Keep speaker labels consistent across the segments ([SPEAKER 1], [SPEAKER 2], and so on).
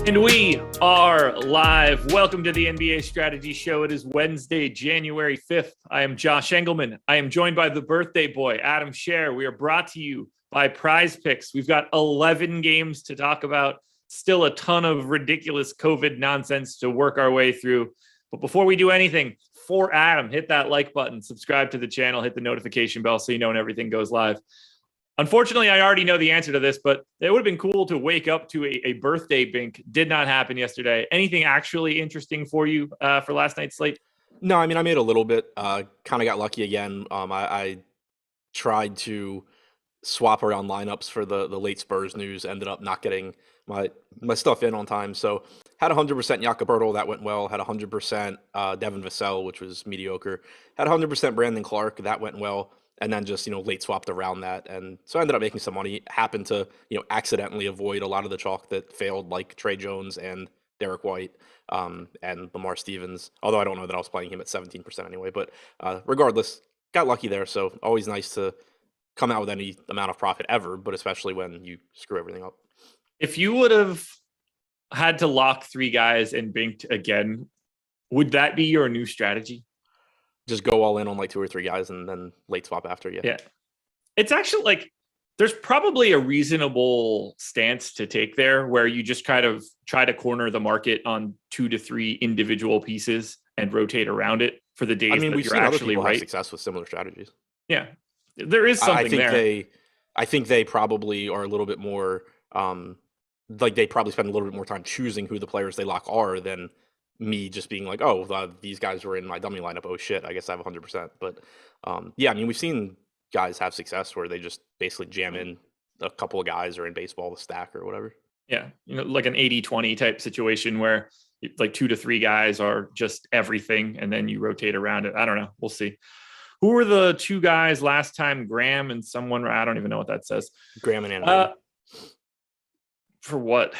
[SPEAKER 1] And we are live. Welcome to the NBA Strategy Show. It is Wednesday, January 5th. I am Josh Engelman. I am joined by the birthday boy, Adam Scher. We are brought to you by PrizePicks. We've got 11 games to talk about. Still a ton of ridiculous COVID nonsense to work our way through. But before we do anything, for Adam, hit that like button, subscribe to the channel, hit the notification bell so you know when everything goes live. Unfortunately, I already know the answer to this, but it would have been cool to wake up to a birthday bink. Did not happen yesterday. Anything actually interesting for you for last night's slate?
[SPEAKER 2] No, I mean, I made a little bit. Kind of got lucky again. I tried to swap around lineups for the late Spurs news. Ended up not getting my stuff in on time. So had 100% Jakob Poeltl, that went well. Had 100% Devin Vassell, which was mediocre. Had 100% Brandon Clark, that went well. And then just, late swapped around that. And so I ended up making some money. Happened to, accidentally avoid a lot of the chalk that failed, like Trey Jones and Derek White and Lamar Stevens. Although I don't know that I was playing him at 17% anyway. But regardless, got lucky there. So always nice to come out with any amount of profit ever, but especially when you screw everything up.
[SPEAKER 1] If you would have had to lock three guys and binked again, would that be your new strategy?
[SPEAKER 2] Just go all in on like two or three guys and then late swap after. Yeah.
[SPEAKER 1] It's actually like there's probably a reasonable stance to take there where you just kind of try to corner the market on 2 to 3 individual pieces and rotate around it for the days that you're actually
[SPEAKER 2] have
[SPEAKER 1] right.
[SPEAKER 2] Success with similar strategies.
[SPEAKER 1] Yeah, there is something there.
[SPEAKER 2] I think they probably are a little bit more like they probably spend a little bit more time choosing who the players they lock are than me just being like, these guys were in my dummy lineup. Oh shit, I guess I have 100%. But yeah, I mean, we've seen guys have success where they just basically jam in a couple of guys or in baseball the stack or whatever.
[SPEAKER 1] Yeah, like an 80-20 type situation where like 2 to 3 guys are just everything, and then you rotate around it. I don't know. We'll see. Who were the 2 guys last time? Graham and someone. I don't even know what that says.
[SPEAKER 2] Graham and Anunoby.
[SPEAKER 1] For what?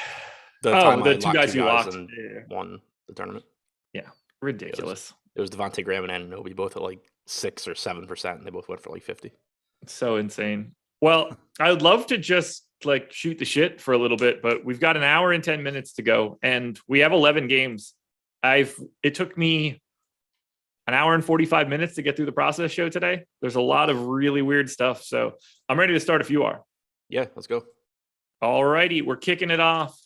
[SPEAKER 2] The 2 guys you locked and won the tournament.
[SPEAKER 1] Yeah, ridiculous.
[SPEAKER 2] It was Devontae Graham and Anunoby, both at like 6 or 7%, and they both went for like 50.
[SPEAKER 1] It's so insane. Well, I would love to just like shoot the shit for a little bit, but we've got an hour and 10 minutes to go, and we have 11 games. It took me an hour and 45 minutes to get through the process show today. There's a lot of really weird stuff, so I'm ready to start if you are.
[SPEAKER 2] Yeah, let's go.
[SPEAKER 1] All righty, we're kicking it off.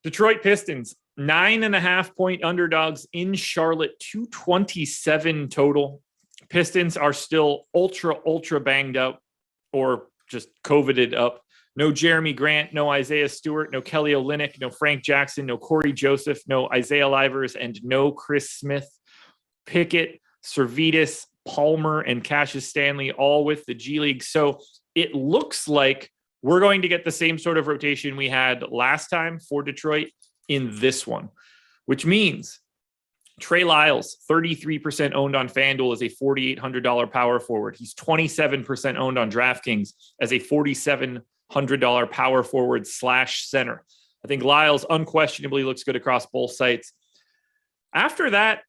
[SPEAKER 1] Detroit Pistons, 9.5-point underdogs in Charlotte, 227 total. Pistons are still ultra banged up or just COVIDed up. No Jeremy Grant, no Isaiah Stewart, no Kelly Olynyk, no Frank Jackson, no Corey Joseph, no Isaiah Livers, and no Chris Smith. Pickett, Servetus, Palmer, and Cassius Stanley all with the G League. So it looks like we're going to get the same sort of rotation we had last time for Detroit in this one, which means Trey Lyles, 33% owned on FanDuel as a $4,800 power forward. He's 27% owned on DraftKings as a $4,700 power forward / center. I think Lyles unquestionably looks good across both sites. After that,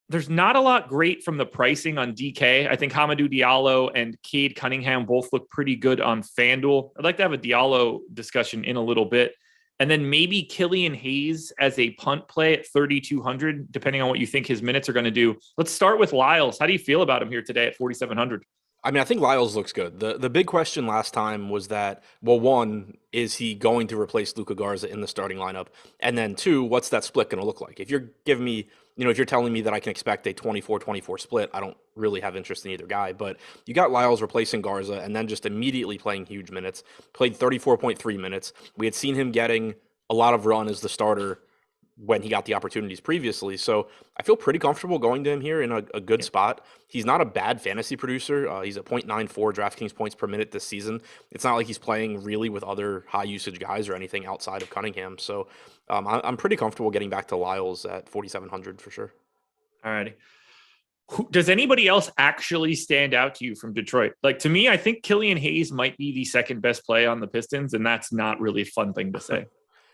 [SPEAKER 1] there's not a lot great from the pricing on DK. I think Hamidou Diallo and Cade Cunningham both look pretty good on FanDuel. I'd like to have a Diallo discussion in a little bit. And then maybe Killian Hayes as a punt play at 3,200, depending on what you think his minutes are going to do. Let's start with Lyles. How do you feel about him here today at 4,700?
[SPEAKER 2] I mean, I think Lyles looks good. The big question last time was that, well, 1, is he going to replace Luka Garza in the starting lineup? And then 2, what's that split going to look like? If you're giving me, if you're telling me that I can expect a 24-24 split, I don't really have interest in either guy. But you got Lyles replacing Garza and then just immediately playing huge minutes. Played 34.3 minutes. We had seen him getting a lot of run as the starter when he got the opportunities previously. So I feel pretty comfortable going to him here in a good spot. He's not a bad fantasy producer. He's at 0.94 DraftKings points per minute this season. It's not like he's playing really with other high usage guys or anything outside of Cunningham. So I'm pretty comfortable getting back to Lyles at 4,700 for sure.
[SPEAKER 1] All righty. Does anybody else actually stand out to you from Detroit? Like, to me, I think Killian Hayes might be the second best play on the Pistons, and that's not really a fun thing to say.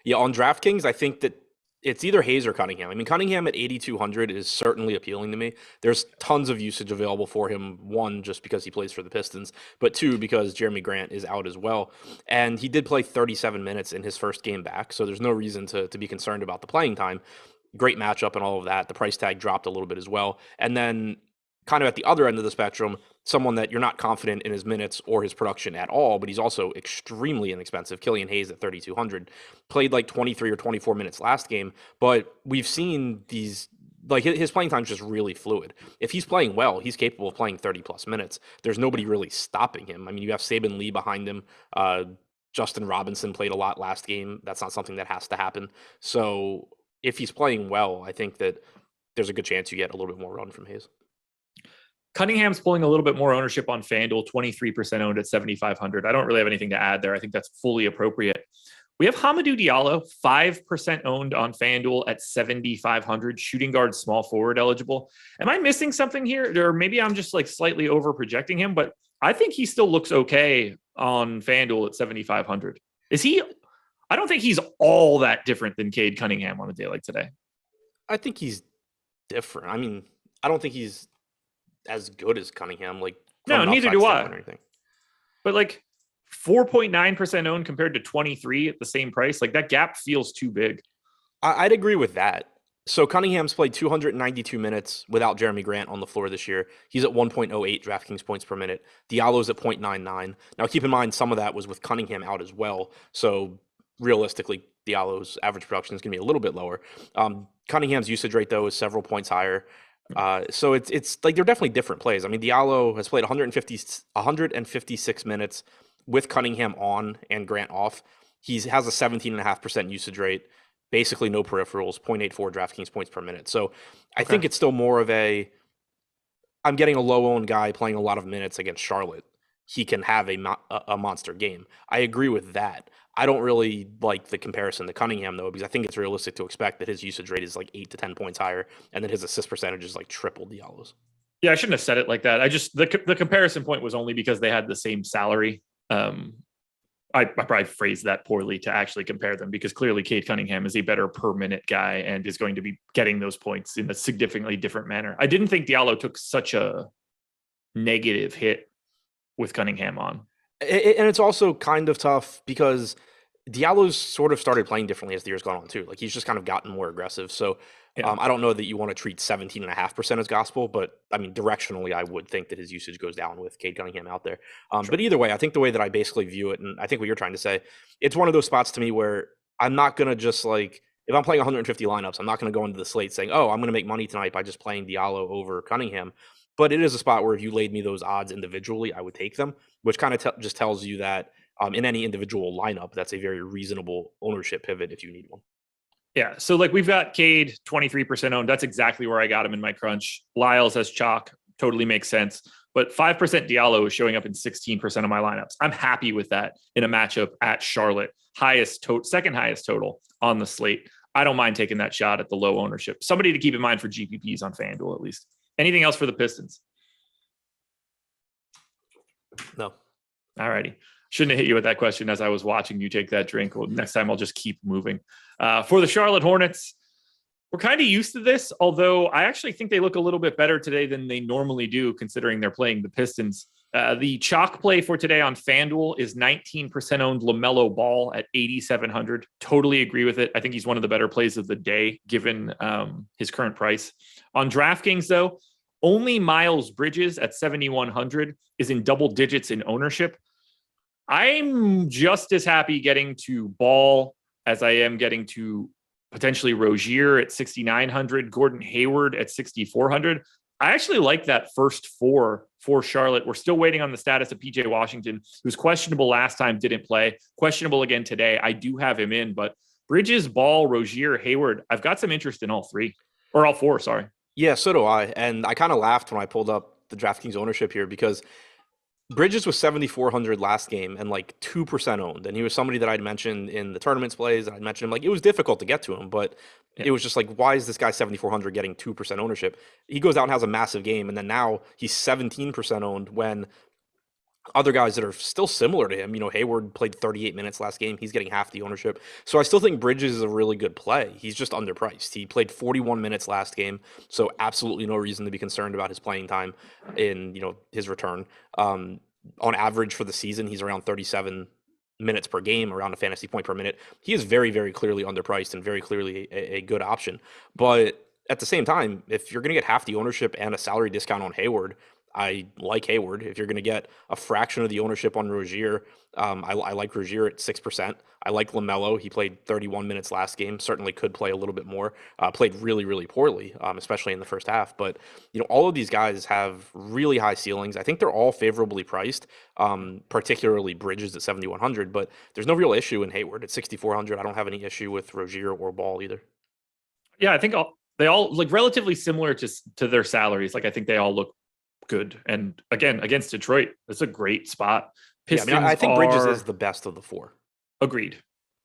[SPEAKER 2] Yeah, on DraftKings, I think that It's either Hayes or Cunningham. I mean, Cunningham at 8,200 is certainly appealing to me. There's tons of usage available for him. One, just because he plays for the Pistons, but two, because Jeremy Grant is out as well. And he did play 37 minutes in his first game back, so there's no reason to be concerned about the playing time. Great matchup and all of that. The price tag dropped a little bit as well. And then kind of at the other end of the spectrum, someone that you're not confident in his minutes or his production at all, but he's also extremely inexpensive. Killian Hayes at 3,200 played like 23 or 24 minutes last game, but we've seen these, like his playing time is just really fluid. If he's playing well, he's capable of playing 30 plus minutes. There's nobody really stopping him. I mean, you have Saban Lee behind him. Justin Robinson played a lot last game. That's not something that has to happen. So if he's playing well, I think that there's a good chance you get a little bit more run from Hayes.
[SPEAKER 1] Cunningham's pulling a little bit more ownership on FanDuel, 23% owned at 7,500. I don't really have anything to add there. I think that's fully appropriate. We have Hamidou Diallo, 5% owned on FanDuel at 7,500, shooting guard, small forward eligible. Am I missing something here? Or maybe I'm just like slightly over projecting him, but I think he still looks okay on FanDuel at 7,500. Is he? I don't think he's all that different than Cade Cunningham on a day like today.
[SPEAKER 2] I think he's different. I mean, I don't think he's as good as Cunningham. Like,
[SPEAKER 1] no, neither do I. But like 4.9% owned compared to 23 at the same price, like that gap feels too big.
[SPEAKER 2] I'd agree with that. So Cunningham's played 292 minutes without Jeremy Grant on the floor this year. He's at 1.08 DraftKings points per minute. Diallo's at 0.99. Now, keep in mind, some of that was with Cunningham out as well. So realistically, Diallo's average production is going to be a little bit lower. Cunningham's usage rate, though, is several points higher. So it's like they're definitely different plays. I mean, Diallo has played 156 minutes with Cunningham on and Grant off. He has a 17.5% usage rate, basically no peripherals, 0.84 DraftKings points per minute. So I think it's still more of I'm getting a low-owned guy playing a lot of minutes against Charlotte. He can have a monster game. I agree with that. I don't really like the comparison to Cunningham, though, because I think it's realistic to expect that his usage rate is like 8 to 10 points higher and that his assist percentage is like triple Diallo's.
[SPEAKER 1] Yeah, I shouldn't have said it like that. I just, the comparison point was only because they had the same salary. I probably phrased that poorly to actually compare them, because clearly Cade Cunningham is a better per minute guy and is going to be getting those points in a significantly different manner. I didn't think Diallo took such a negative hit with Cunningham on.
[SPEAKER 2] And it's also kind of tough because Diallo's sort of started playing differently as the year's gone on too. Like he's just kind of gotten more aggressive. So I don't know that you want to treat 17.5% as gospel, but I mean, directionally, I would think that his usage goes down with Cade Cunningham out there. Sure. But either way, I think the way that I basically view it, and I think what you're trying to say, it's one of those spots to me where I'm not going to just like, if I'm playing 150 lineups, I'm not going to go into the slate saying, oh, I'm going to make money tonight by just playing Diallo over Cunningham. But it is a spot where if you laid me those odds individually, I would take them, which kind of just tells you that in any individual lineup, that's a very reasonable ownership pivot if you need one.
[SPEAKER 1] Yeah. So like we've got Cade 23% owned. That's exactly where I got him in my crunch. Lyles has chalk. Totally makes sense. But 5% Diallo is showing up in 16% of my lineups. I'm happy with that in a matchup at Charlotte. Second highest total on the slate. I don't mind taking that shot at the low ownership. Somebody to keep in mind for GPPs on FanDuel, at least. Anything else for the Pistons?
[SPEAKER 2] No.
[SPEAKER 1] All righty. Shouldn't have hit you with that question as I was watching you take that drink. Well, next time I'll just keep moving. For the Charlotte Hornets, we're kind of used to this, although I actually think they look a little bit better today than they normally do, considering they're playing the Pistons. The chalk play for today on FanDuel is 19% owned LaMelo Ball at 8,700. Totally agree with it. I think he's one of the better plays of the day, given his current price. On DraftKings, though, only Miles Bridges at 7,100 is in double digits in ownership. I'm just as happy getting to Ball as I am getting to potentially Rozier at 6,900, Gordon Hayward at 6,400. I actually like that first four for Charlotte. We're still waiting on the status of PJ Washington, who's questionable last time, didn't play. Questionable again today. I do have him in, but Bridges, Ball, Rozier, Hayward, I've got some interest in all three, or all four, sorry.
[SPEAKER 2] Yeah, so do I. And I kind of laughed when I pulled up the DraftKings ownership here because Bridges was 7,400 last game and like 2% owned. And he was somebody that I'd mentioned in the tournaments plays. And I'd mentioned him, like, it was difficult to get to him, but it was just like, why is this guy 7,400 getting 2% ownership? He goes out and has a massive game. And then now he's 17% owned when other guys that are still similar to him. Hayward played 38 minutes last game. He's getting half the ownership. So I still think Bridges is a really good play. He's just underpriced. He played 41 minutes last game, so absolutely no reason to be concerned about his playing time in, his return. On average for the season, he's around 37 minutes per game, around a fantasy point per minute. He is very, very clearly underpriced and very clearly a good option. But at the same time, if you're going to get half the ownership and a salary discount on Hayward, I like Hayward. If you're going to get a fraction of the ownership on Rozier, I like Rozier at 6%. I like LaMelo. He played 31 minutes last game. Certainly could play a little bit more. Played really, really poorly, especially in the first half. But all of these guys have really high ceilings. I think they're all favorably priced, particularly Bridges at 7,100. But there's no real issue in Hayward at 6,400. I don't have any issue with Rozier or Ball either.
[SPEAKER 1] Yeah, I think they all look relatively similar to their salaries. Like I think they all look good. And again, against Detroit, it's a great spot.
[SPEAKER 2] Pistons I think Bridges is the best of the four.
[SPEAKER 1] Agreed.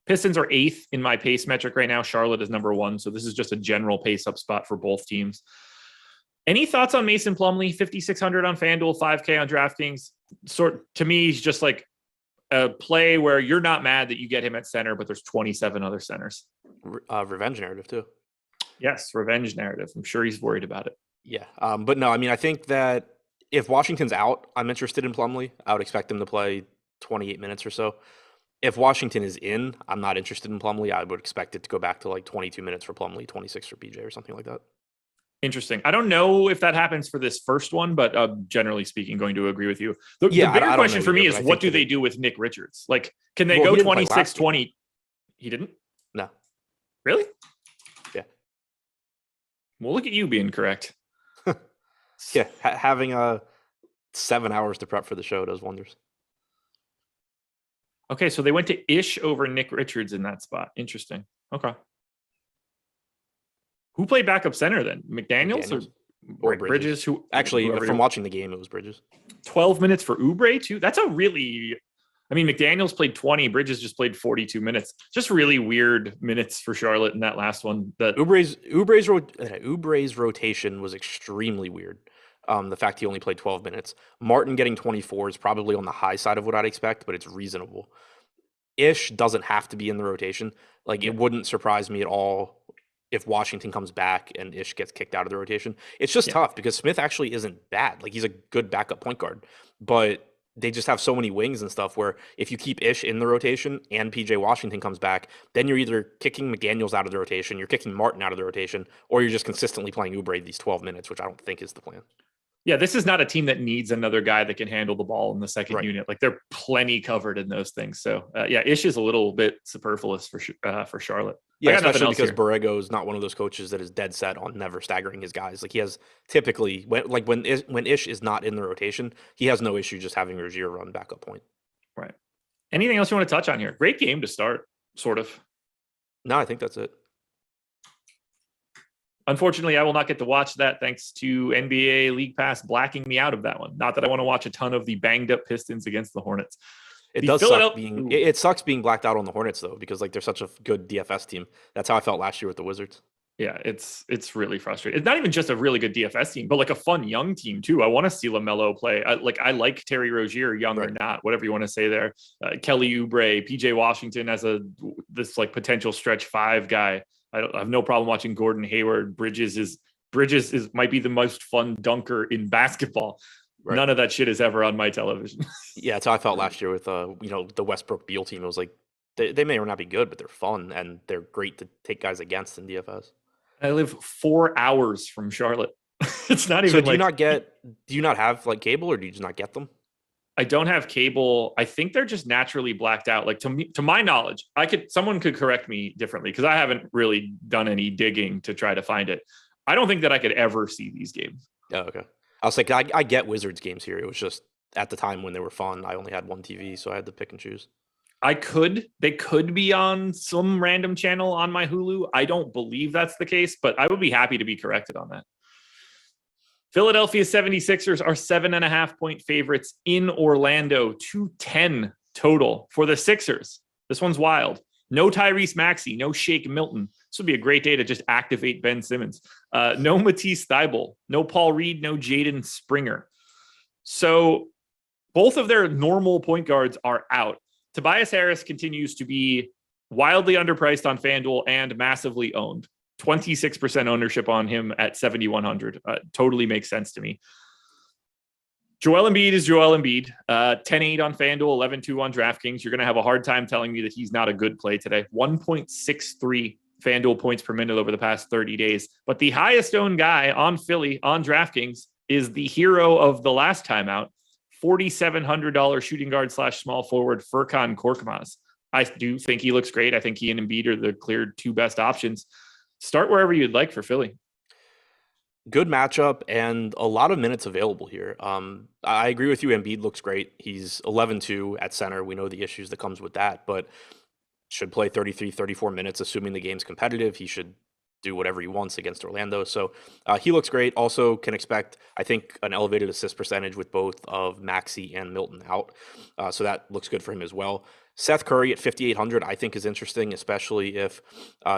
[SPEAKER 1] Pistons are 8th in my pace metric right now. Charlotte is number 1. So this is just a general pace up spot for both teams. Any thoughts on Mason Plumlee? 5,600 on FanDuel, 5K on DraftKings. To me, he's just like a play where you're not mad that you get him at center, but there's 27 other centers.
[SPEAKER 2] Revenge narrative too.
[SPEAKER 1] Yes, revenge narrative. I'm sure he's worried about it.
[SPEAKER 2] Yeah. But no, I think that if Washington's out, I'm interested in Plumlee. I would expect him to play 28 minutes or so. If Washington is in, I'm not interested in Plumlee. I would expect it to go back to like 22 minutes for Plumlee, 26 for PJ or something like that.
[SPEAKER 1] Interesting. I don't know if that happens for this first one, but generally speaking, going to agree with you. The bigger question for me is what do they do with Nick Richards? Like, can they go 26-20? He didn't?
[SPEAKER 2] No.
[SPEAKER 1] Really?
[SPEAKER 2] Yeah.
[SPEAKER 1] Well, look at you being correct.
[SPEAKER 2] Yeah, having 7 hours to prep for the show does wonders.
[SPEAKER 1] Okay, so they went to Ish over Nick Richards in that spot. Interesting. Okay. Who played backup center then? McDaniels or Bridges? Who
[SPEAKER 2] actually, from watching the game, it was Bridges.
[SPEAKER 1] 12 minutes for Oubre too. That's a really, McDaniels played 20. Bridges just played 42 minutes. Just really weird minutes for Charlotte in that last one. That
[SPEAKER 2] Oubre's rotation was extremely weird. The fact he only played 12 minutes. Martin getting 24 is probably on the high side of what I'd expect, but it's reasonable. Ish doesn't have to be in the rotation. Like, it wouldn't surprise me at all if Washington comes back and Ish gets kicked out of the rotation. It's just tough because Smith actually isn't bad. Like, he's a good backup point guard, but they just have so many wings and stuff where if you keep Ish in the rotation and PJ Washington comes back, then you're either kicking McDaniels out of the rotation, you're kicking Martin out of the rotation, or you're just consistently playing Oubre these 12 minutes, which I don't think is the plan.
[SPEAKER 1] Yeah, this is not a team that needs another guy that can handle the ball in the second unit. Like, they're plenty covered in those things. So, Ish is a little bit superfluous for Charlotte.
[SPEAKER 2] Yeah, especially because Borrego is not one of those coaches that is dead set on never staggering his guys. Like, he has typically, when Ish is not in the rotation, he has no issue just having Rozier run backup point.
[SPEAKER 1] Right. Anything else you want to touch on here? Great game to start, sort of.
[SPEAKER 2] No, I think that's it.
[SPEAKER 1] Unfortunately, I will not get to watch that thanks to NBA League Pass blacking me out of that one. Not that I want to watch a ton of the banged up Pistons against the Hornets.
[SPEAKER 2] It sucks being blacked out on the Hornets though, because like they're such a good DFS team. That's how I felt last year with the Wizards.
[SPEAKER 1] Yeah, it's really frustrating. It's not even just a really good DFS team, but like a fun young team too. I want to see LaMelo play. I like Terry Rozier, young or not, whatever you want to say there. Kelly Oubre, PJ Washington as this like potential stretch 5 guy. I have no problem watching Gordon Hayward. Bridges might be the most fun dunker in basketball. Right. None of that shit is ever on my television.
[SPEAKER 2] Yeah, that's how I felt last year with the Westbrook Beal team. It was like they may or not be good, but they're fun and they're great to take guys against in DFS.
[SPEAKER 1] I live 4 hours from Charlotte. It's not even.
[SPEAKER 2] So do you not have like cable, or do you just not get them?
[SPEAKER 1] I don't have cable. I think they're just naturally blacked out. Like to my knowledge, someone could correct me differently because I haven't really done any digging to try to find it. I don't think that I could ever see these games.
[SPEAKER 2] Oh, okay. I was like, I get Wizards games here. It was just at the time when they were fun, I only had one TV, so I had to pick and choose.
[SPEAKER 1] They could be on some random channel on my Hulu. I don't believe that's the case, but I would be happy to be corrected on that. Philadelphia 76ers are 7.5 point favorites in Orlando, 210 total for the Sixers. This one's wild. No Tyrese Maxey, no Shake Milton. This would be a great day to just activate Ben Simmons. No Matisse Thybulle, no Paul Reed, no Jaden Springer. So both of their normal point guards are out. Tobias Harris continues to be wildly underpriced on FanDuel and massively owned. 26% ownership on him at 7,100. Totally makes sense to me. Joel Embiid is Joel Embiid. 10-8 on FanDuel, 11-2 on DraftKings. You're going to have a hard time telling me that he's not a good play today. 1.63 FanDuel points per minute over the past 30 days. But the highest owned guy on Philly on DraftKings is the hero of the last time out, $4,700 shooting guard / small forward Furkan Korkmaz. I do think he looks great. I think he and Embiid are the clear two best options. Start wherever you'd like for Philly.
[SPEAKER 2] Good matchup and a lot of minutes available here. I agree with you. Embiid looks great. He's 11-2 at center. We know the issues that comes with that, but should play 33, 34 minutes, assuming the game's competitive. He should do whatever he wants against Orlando. So he looks great. Also can expect, I think, an elevated assist percentage with both of Maxey and Milton out. So that looks good for him as well. Seth Curry at 5,800, I think is interesting, especially if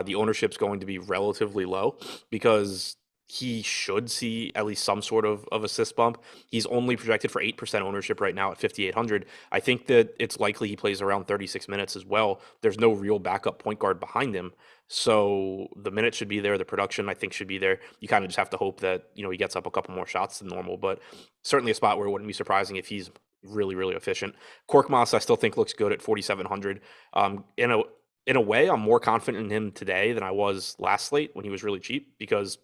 [SPEAKER 2] the ownership's going to be relatively low, because he should see at least some sort of assist bump. He's only projected for 8% ownership right now at 5,800. I think that it's likely he plays around 36 minutes as well. There's no real backup point guard behind him. So the minutes should be there. The production, I think, should be there. You kind of just have to hope that, he gets up a couple more shots than normal, but certainly a spot where it wouldn't be surprising if he's really, really efficient. Korkmaz, I still think looks good at 4,700. In a way, I'm more confident in him today than I was last slate when he was really cheap, because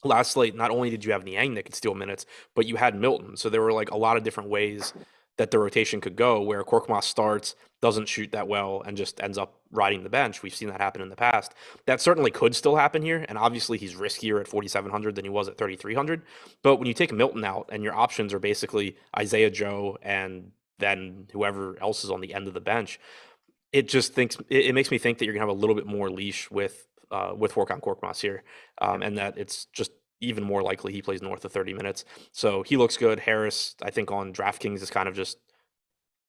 [SPEAKER 2] last slate, not only did you have Niang that could steal minutes, but you had Milton. So there were like a lot of different ways that the rotation could go where Korkmaz starts, doesn't shoot that well, and just ends up riding the bench. We've seen that happen in the past. That certainly could still happen here. And obviously he's riskier at 4,700 than he was at 3,300. But when you take Milton out and your options are basically Isaiah Joe and then whoever else is on the end of the bench, it makes me think that you're gonna have a little bit more leash with Furkan Korkmaz here, and that it's just even more likely he plays north of 30 minutes. So he looks good. Harris, I think on DraftKings is kind of just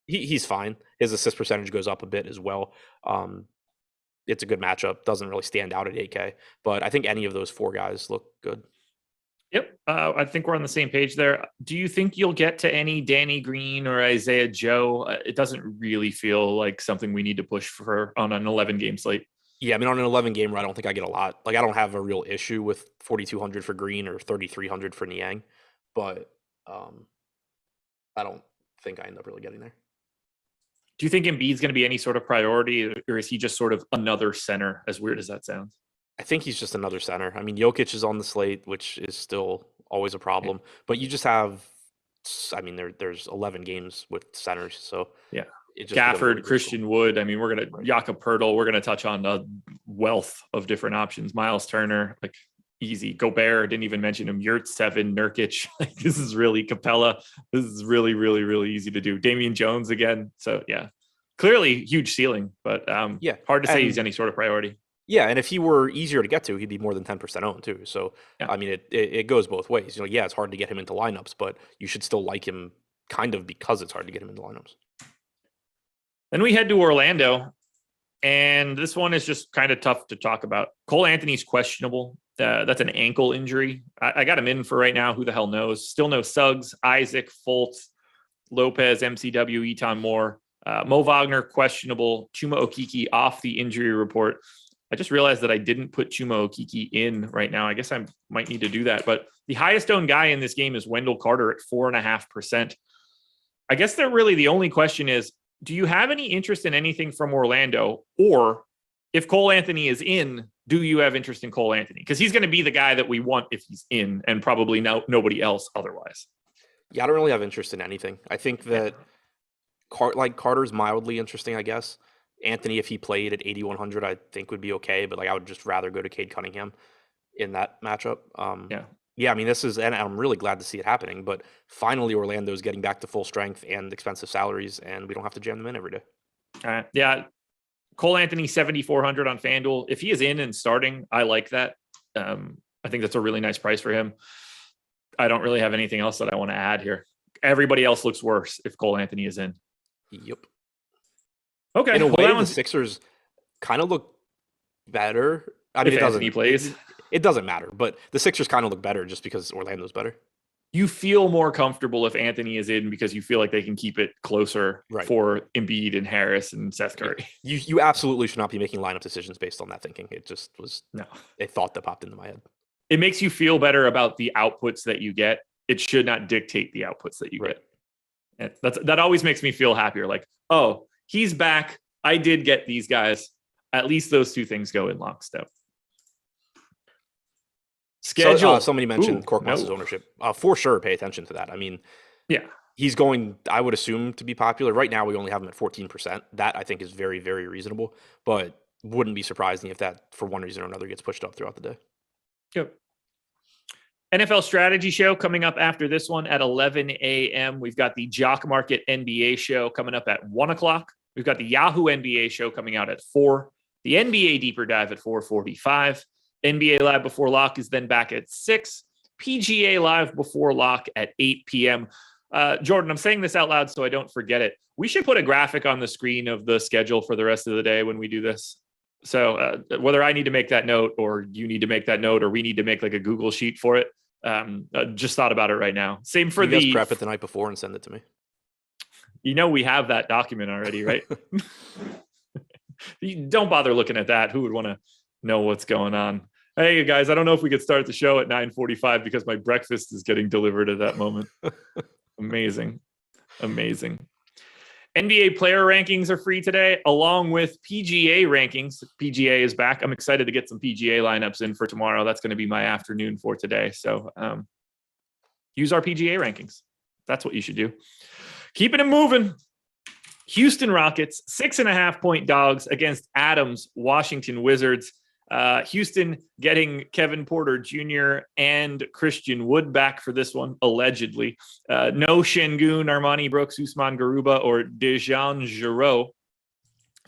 [SPEAKER 2] he's fine. His assist percentage goes up a bit as well. It's a good matchup. Doesn't really stand out at 8K, but I think any of those four guys look good.
[SPEAKER 1] Yep. I think we're on the same page there. Do you think you'll get to any Danny Green or Isaiah Joe? It doesn't really feel like something we need to push for on an 11-game slate.
[SPEAKER 2] Yeah, I mean, on an 11 gamer, I don't think I get a lot. Like, I don't have a real issue with 4,200 for Green or 3,300 for Niang, but I don't think I end up really getting there.
[SPEAKER 1] Do you think Embiid's going to be any sort of priority, or is he just sort of another center, as weird as that sounds?
[SPEAKER 2] I think he's just another center. I mean, Jokic is on the slate, which is still always a problem, but you just have, I mean, there's 11 games with centers, so
[SPEAKER 1] yeah. Gafford, Christian Wood. I mean, we're going to Jakob Poeltl. We're going to touch on a wealth of different options. Miles Turner, like easy. Gobert, didn't even mention him. Yurt, Seven, Nurkic. Like, this is really Capella. This is really, really, really easy to do. Damian Jones again. So yeah, clearly huge ceiling, but yeah, hard to say he's any sort of priority.
[SPEAKER 2] Yeah, and if he were easier to get to, he'd be more than 10% owned too. So yeah. I mean, it goes both ways. Yeah, it's hard to get him into lineups, but you should still like him kind of because it's hard to get him into lineups.
[SPEAKER 1] Then we head to Orlando, and this one is just kind of tough to talk about. Cole Anthony's questionable. That's an ankle injury. I got him in for right now. Who the hell knows? Still no Suggs, Isaac, Fultz, Lopez, MCW, Eton Moore. Mo Wagner, questionable. Chuma Okeke off the injury report. I just realized that I didn't put Chuma Okeke in right now. I guess I might need to do that. But the highest owned guy in this game is Wendell Carter at 4.5%. I guess that really the only question is, do you have any interest in anything from Orlando? Or if Cole Anthony is in, do you have interest in Cole Anthony? Because he's going to be the guy that we want if he's in, and probably nobody else otherwise.
[SPEAKER 2] Yeah, I don't really have interest in anything. I think that Carter's mildly interesting, I guess. Anthony, if he played at 8,100, I think would be okay. But I would just rather go to Cade Cunningham in that matchup. Yeah, I mean, and I'm really glad to see it happening, but finally Orlando's getting back to full strength and expensive salaries, and we don't have to jam them in every day.
[SPEAKER 1] Yeah. Cole Anthony, 7,400 on FanDuel. If he is in and starting, I like that. I think that's a really nice price for him. I don't really have anything else that I want to add here. Everybody else looks worse if Cole Anthony is in.
[SPEAKER 2] Yep.
[SPEAKER 1] Okay.
[SPEAKER 2] In a way, the Sixers kind of look better. I mean,
[SPEAKER 1] if Anthony plays.
[SPEAKER 2] It doesn't matter, but the Sixers kind of look better just because Orlando's better.
[SPEAKER 1] you feel more comfortable if Anthony is in because you feel like they can keep it closer for Embiid and Harris and Seth Curry.
[SPEAKER 2] You absolutely should not be making lineup decisions based on that thinking. It just was a thought that popped into my head.
[SPEAKER 1] It makes you feel better about the outputs that you get. It should not dictate the outputs that you get. And that always makes me feel happier. Like, oh, he's back. I did get these guys. At least those two things go in lockstep. Schedule.
[SPEAKER 2] Somebody mentioned Korkmaz's ownership. For sure, pay attention to that. I mean, he's going, I would assume, to be popular. Right now, we only have him at 14%. That, I think, is very, very reasonable. But wouldn't be surprising if that, for one reason or another, gets pushed up throughout the day.
[SPEAKER 1] Yep. NFL Strategy Show coming up after this one at 11 a.m. We've got the Jock Market NBA Show coming up at 1 o'clock. We've got the Yahoo NBA Show coming out at 4. The NBA Deeper Dive at 4:45. NBA Live Before Lock is then back at 6. PGA Live Before Lock at 8 p.m. Jordan, I'm saying this out loud so I don't forget it. We should put a graphic on the screen of the schedule for the rest of the day when we do this. So whether I need to make that note or you need to make that note or we need to make like a Google sheet for it, just thought about it right now. Same for
[SPEAKER 2] you prep it the night before and send it to me.
[SPEAKER 1] You know we have that document already, right? You don't bother looking at that. Who would want to know what's going on? Hey guys, I don't know if we could start the show at 9:45 because my breakfast is getting delivered at that moment. Amazing. NBA player rankings are free today, along with PGA rankings. PGA is back. I'm excited to get some PGA lineups in for tomorrow. That's going to be my afternoon for today. So use our PGA rankings. That's what you should do. Keeping it moving. Houston Rockets, 6.5-point dogs against Adams, Washington Wizards. Houston getting Kevin Porter Jr. and Christian Wood back for this one, allegedly. No Şengün, Armani Brooks, Usman Garuba, or Dejan Giraud.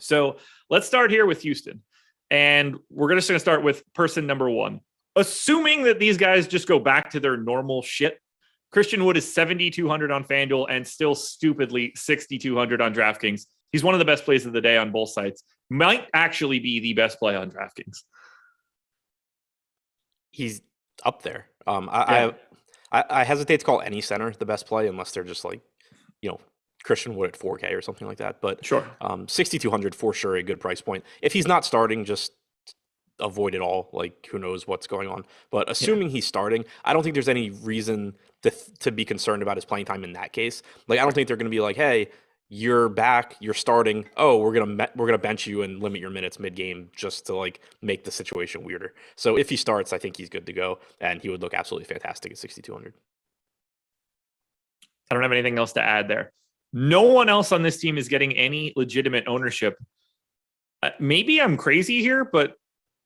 [SPEAKER 1] So let's start here with Houston. And we're just going to start with person number 1. Assuming that these guys just go back to their normal shit, Christian Wood is 7,200 on FanDuel and still stupidly 6,200 on DraftKings. He's one of the best plays of the day on both sites. Might actually be the best play on DraftKings.
[SPEAKER 2] He's up there. I hesitate to call any center the best play unless they're just like, Christian Wood at 4K or something like that. But
[SPEAKER 1] sure,
[SPEAKER 2] 6,200 for sure, a good price point. If he's not starting, just avoid it all. Like, who knows what's going on. But assuming he's starting, I don't think there's any reason to be concerned about his playing time in that case. Like, I don't think they're going to be like, hey, you're back, you're starting. Oh, we're gonna bench you and limit your minutes mid-game just to like make the situation weirder. So if he starts, I think he's good to go, and he would look absolutely fantastic at 6,200.
[SPEAKER 1] I don't have anything else to add there. No one else on this team is getting any legitimate ownership. Maybe I'm crazy here, but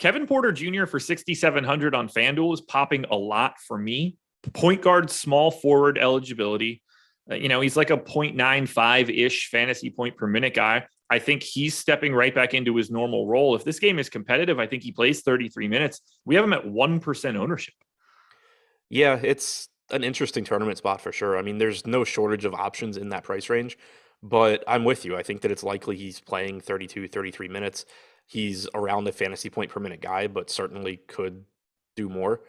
[SPEAKER 1] Kevin Porter Jr. for 6,700 on FanDuel is popping a lot for me. Point guard, small forward eligibility. He's like a 0.95-ish fantasy point per minute guy. I think he's stepping right back into his normal role. If this game is competitive, I think he plays 33 minutes. We have him at 1% ownership.
[SPEAKER 2] Yeah, it's an interesting tournament spot for sure. I mean, there's no shortage of options in that price range, but I'm with you. I think that it's likely he's playing 32, 33 minutes. He's around the fantasy point per minute guy, but certainly could do more.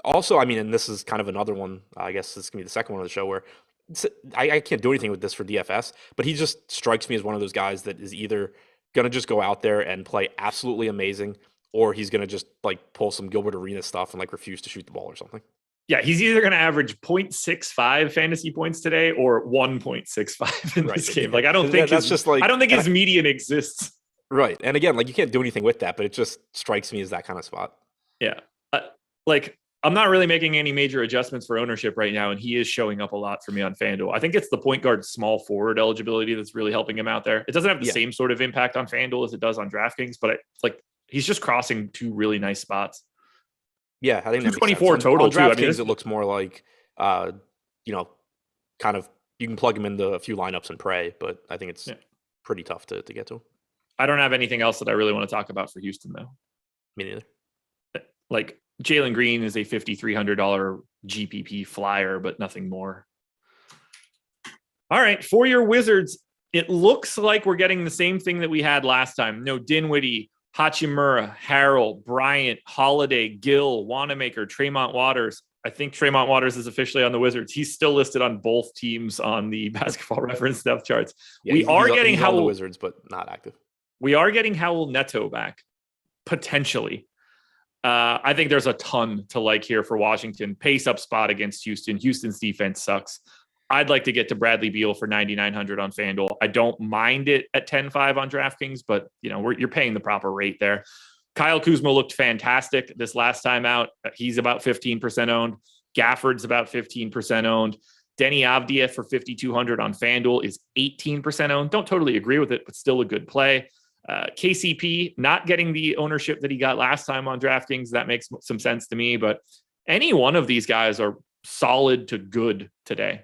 [SPEAKER 2] Also, I mean, and this is kind of another one, I guess this is going to be the second one of the show where I can't do anything with this for DFS, but he just strikes me as one of those guys that is either going to just go out there and play absolutely amazing, or he's going to just like pull some Gilbert Arenas stuff and like refuse to shoot the ball or something.
[SPEAKER 1] Yeah, he's either going to average 0.65 fantasy points today or 1.65 in this game. Like, I don't think his median exists.
[SPEAKER 2] Right. And again, like, you can't do anything with that, but it just strikes me as that kind of spot.
[SPEAKER 1] Yeah. I'm not really making any major adjustments for ownership right now, and he is showing up a lot for me on FanDuel. I think it's the point guard small forward eligibility that's really helping him out there. It doesn't have the same sort of impact on FanDuel as it does on DraftKings, but he's just crossing two really nice spots.
[SPEAKER 2] Yeah, I think
[SPEAKER 1] 224 total.
[SPEAKER 2] On DraftKings, it looks more like, kind of you can plug him into a few lineups and pray, but I think it's pretty tough to get to him.
[SPEAKER 1] I don't have anything else that I really want to talk about for Houston, though.
[SPEAKER 2] Me neither.
[SPEAKER 1] Like, Jalen Green is a $5,300 GPP flyer, but nothing more. All right, for your Wizards, it looks like we're getting the same thing that we had last time. No Dinwiddie, Hachimura, Harrell, Bryant, Holiday, Gill, Wanamaker, Tremont Waters, I think Tremont Waters is officially on the Wizards. He's still listed on both teams on the Basketball Reference depth charts.
[SPEAKER 2] Yeah,
[SPEAKER 1] He's on
[SPEAKER 2] the Wizards, but not active.
[SPEAKER 1] We are getting Howell Neto back, potentially. I think there's a ton to like here for Washington. Pace up spot against Houston. Houston's defense sucks. I'd like to get to Bradley Beal for 9,900 on FanDuel. I don't mind it at 10-5 on DraftKings, but you're paying the proper rate there. Kyle Kuzma looked fantastic this last time out. He's about 15% owned. Gafford's about 15% owned. Denny Avdia for 5,200 on FanDuel is 18% owned. Don't totally agree with it, but still a good play. KCP not getting the ownership that he got last time on DraftKings. That makes some sense to me, but any one of these guys are solid to good today.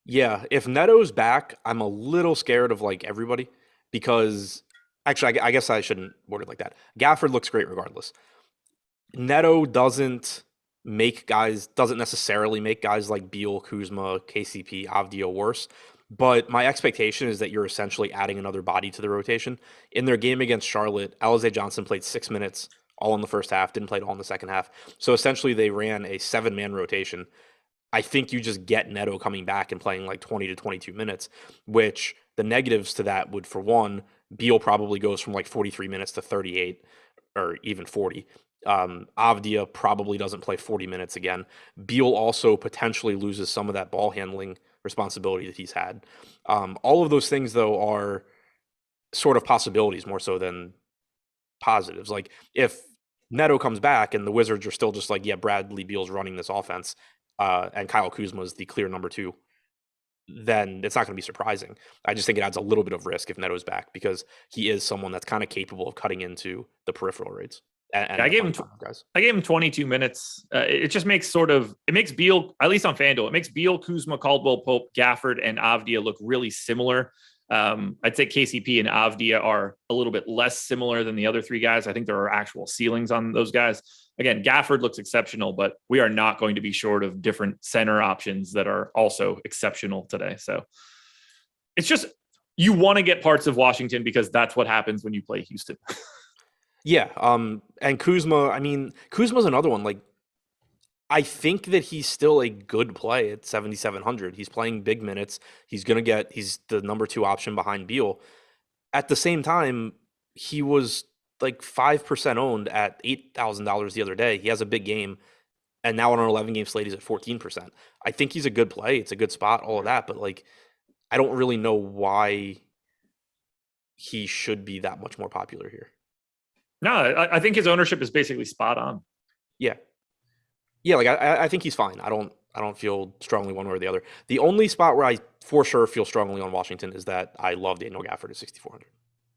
[SPEAKER 2] Yeah, if Neto's back, I'm a little scared of like everybody because actually, I guess I shouldn't word it like that. Gafford looks great regardless. Neto doesn't necessarily make guys like Beal, Kuzma, KCP, Avdia worse. But my expectation is that you're essentially adding another body to the rotation. In their game against Charlotte, Alize Johnson played 6 minutes all in the first half, didn't play it all in the second half. So essentially they ran a 7-man rotation. I think you just get Neto coming back and playing like 20 to 22 minutes, which the negatives to that would, for one, Beal probably goes from like 43 minutes to 38 or even 40. Avdia probably doesn't play 40 minutes again. Beal also potentially loses some of that ball handling responsibility that he's had. All of those things, though, are sort of possibilities more so than positives. Like if Neto comes back and the Wizards are still just like, yeah, Bradley Beal's running this offense, and Kyle Kuzma is the clear number 2, then it's not going to be surprising. I just think it adds a little bit of risk if Neto's back because he is someone that's kind of capable of cutting into the peripheral rates. And
[SPEAKER 1] I gave him 22 minutes. It just makes Beal, at least on FanDuel, it makes Beal, Kuzma, Caldwell Pope, Gafford, and Avdia look really similar. I'd say KCP and Avdia are a little bit less similar than the other 3 guys. I think there are actual ceilings on those guys. Again, Gafford looks exceptional, but we are not going to be short of different center options that are also exceptional today. So it's just, you want to get parts of Washington because that's what happens when you play Houston.
[SPEAKER 2] Yeah. And Kuzma's another one. Like, I think that he's still a good play at 7,700. He's playing big minutes. He's the number 2 option behind Beal. At the same time, he was like 5% owned at $8,000 the other day. He has a big game, and now on an 11-game slate, he's at 14%. I think he's a good play. It's a good spot, all of that, but like, I don't really know why he should be that much more popular here.
[SPEAKER 1] No, I think his ownership is basically spot on.
[SPEAKER 2] Yeah. Yeah, like I think he's fine. I don't feel strongly one way or the other. The only spot where I for sure feel strongly on Washington is that I love Daniel Gafford at 6,400.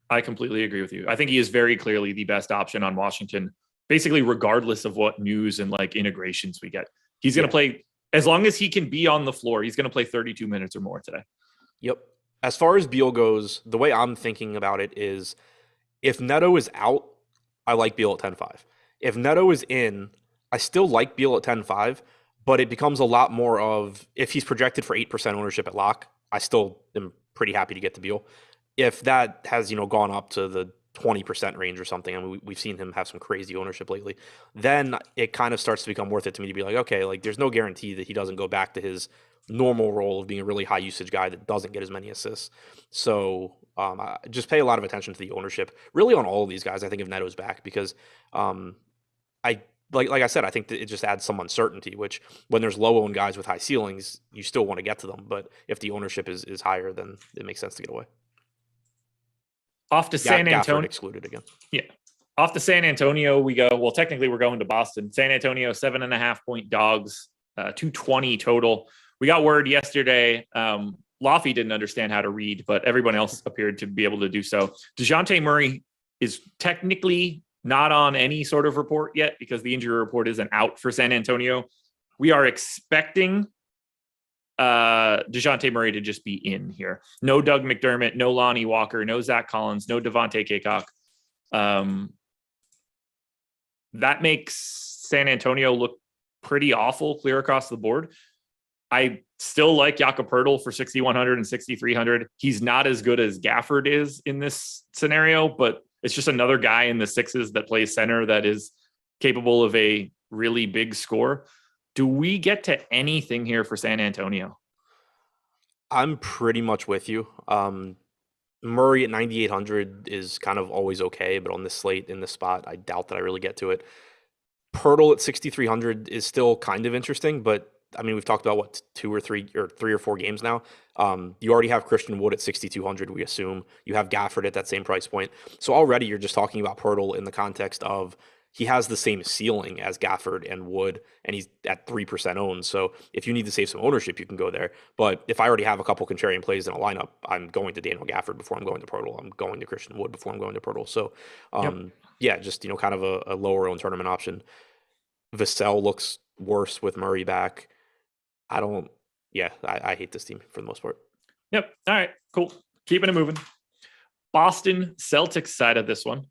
[SPEAKER 1] I completely agree with you. I think he is very clearly the best option on Washington, basically regardless of what news and like integrations we get. He's going to play, as long as he can be on the floor, he's going to play 32 minutes or more today.
[SPEAKER 2] Yep. As far as Beal goes, the way I'm thinking about it is if Neto is out, I like Beal at 10-5. If Neto is in, I still like Beal at 10-5, but it becomes a lot more of, if he's projected for 8% ownership at lock, I still am pretty happy to get to Beal. If that has, gone up to the 20% range or something, I mean, we've seen him have some crazy ownership lately, then it kind of starts to become worth it to me to be like, okay, like there's no guarantee that he doesn't go back to his normal role of being a really high usage guy that doesn't get as many assists. So I just pay a lot of attention to the ownership really on all of these guys. I think if Neto's back because like I said, I think that it just adds some uncertainty, which when there's low owned guys with high ceilings, you still want to get to them. But if the ownership is higher, then it makes sense to get away.
[SPEAKER 1] Off to San Antonio.
[SPEAKER 2] Excluded again.
[SPEAKER 1] Yeah. Off to San Antonio we go. Well, technically we're going to Boston. San Antonio, 7.5-point dogs, 220 total. We got word yesterday. Laffy didn't understand how to read, but everyone else appeared to be able to do so. DeJounte Murray is technically not on any sort of report yet because the injury report isn't out for San Antonio. We are expecting DeJounte Murray to just be in here. No Doug McDermott, no Lonnie Walker, no Zach Collins, no Devontae Cacok. That makes San Antonio look pretty awful clear across the board. I still like Jakob Poeltl for 6,100 and 6,300. He's not as good as Gafford is in this scenario, but it's just another guy in the sixes that plays center that is capable of a really big score. Do we get to anything here for San Antonio?
[SPEAKER 2] I'm pretty much with you. Murray at 9,800 is kind of always okay, but on this slate in this spot, I doubt that I really get to it. Pirtle at 6,300 is still kind of interesting, but I mean, we've talked about what, three or four games now. You already have Christian Wood at 6,200, we assume. You have Gafford at that same price point. So already you're just talking about Pirtle in the context of he has the same ceiling as Gafford and Wood, and he's at 3% owned. So if you need to save some ownership, you can go there. But if I already have a couple contrarian plays in a lineup, I'm going to Daniel Gafford before I'm going to Pirtle. I'm going to Christian Wood before I'm going to Pirtle. So yeah, just kind of a lower owned tournament option. Vassell looks worse with Murray back. I hate this team for the most part.
[SPEAKER 1] Yep. All right, cool. Keeping it moving. Boston Celtics side of this one.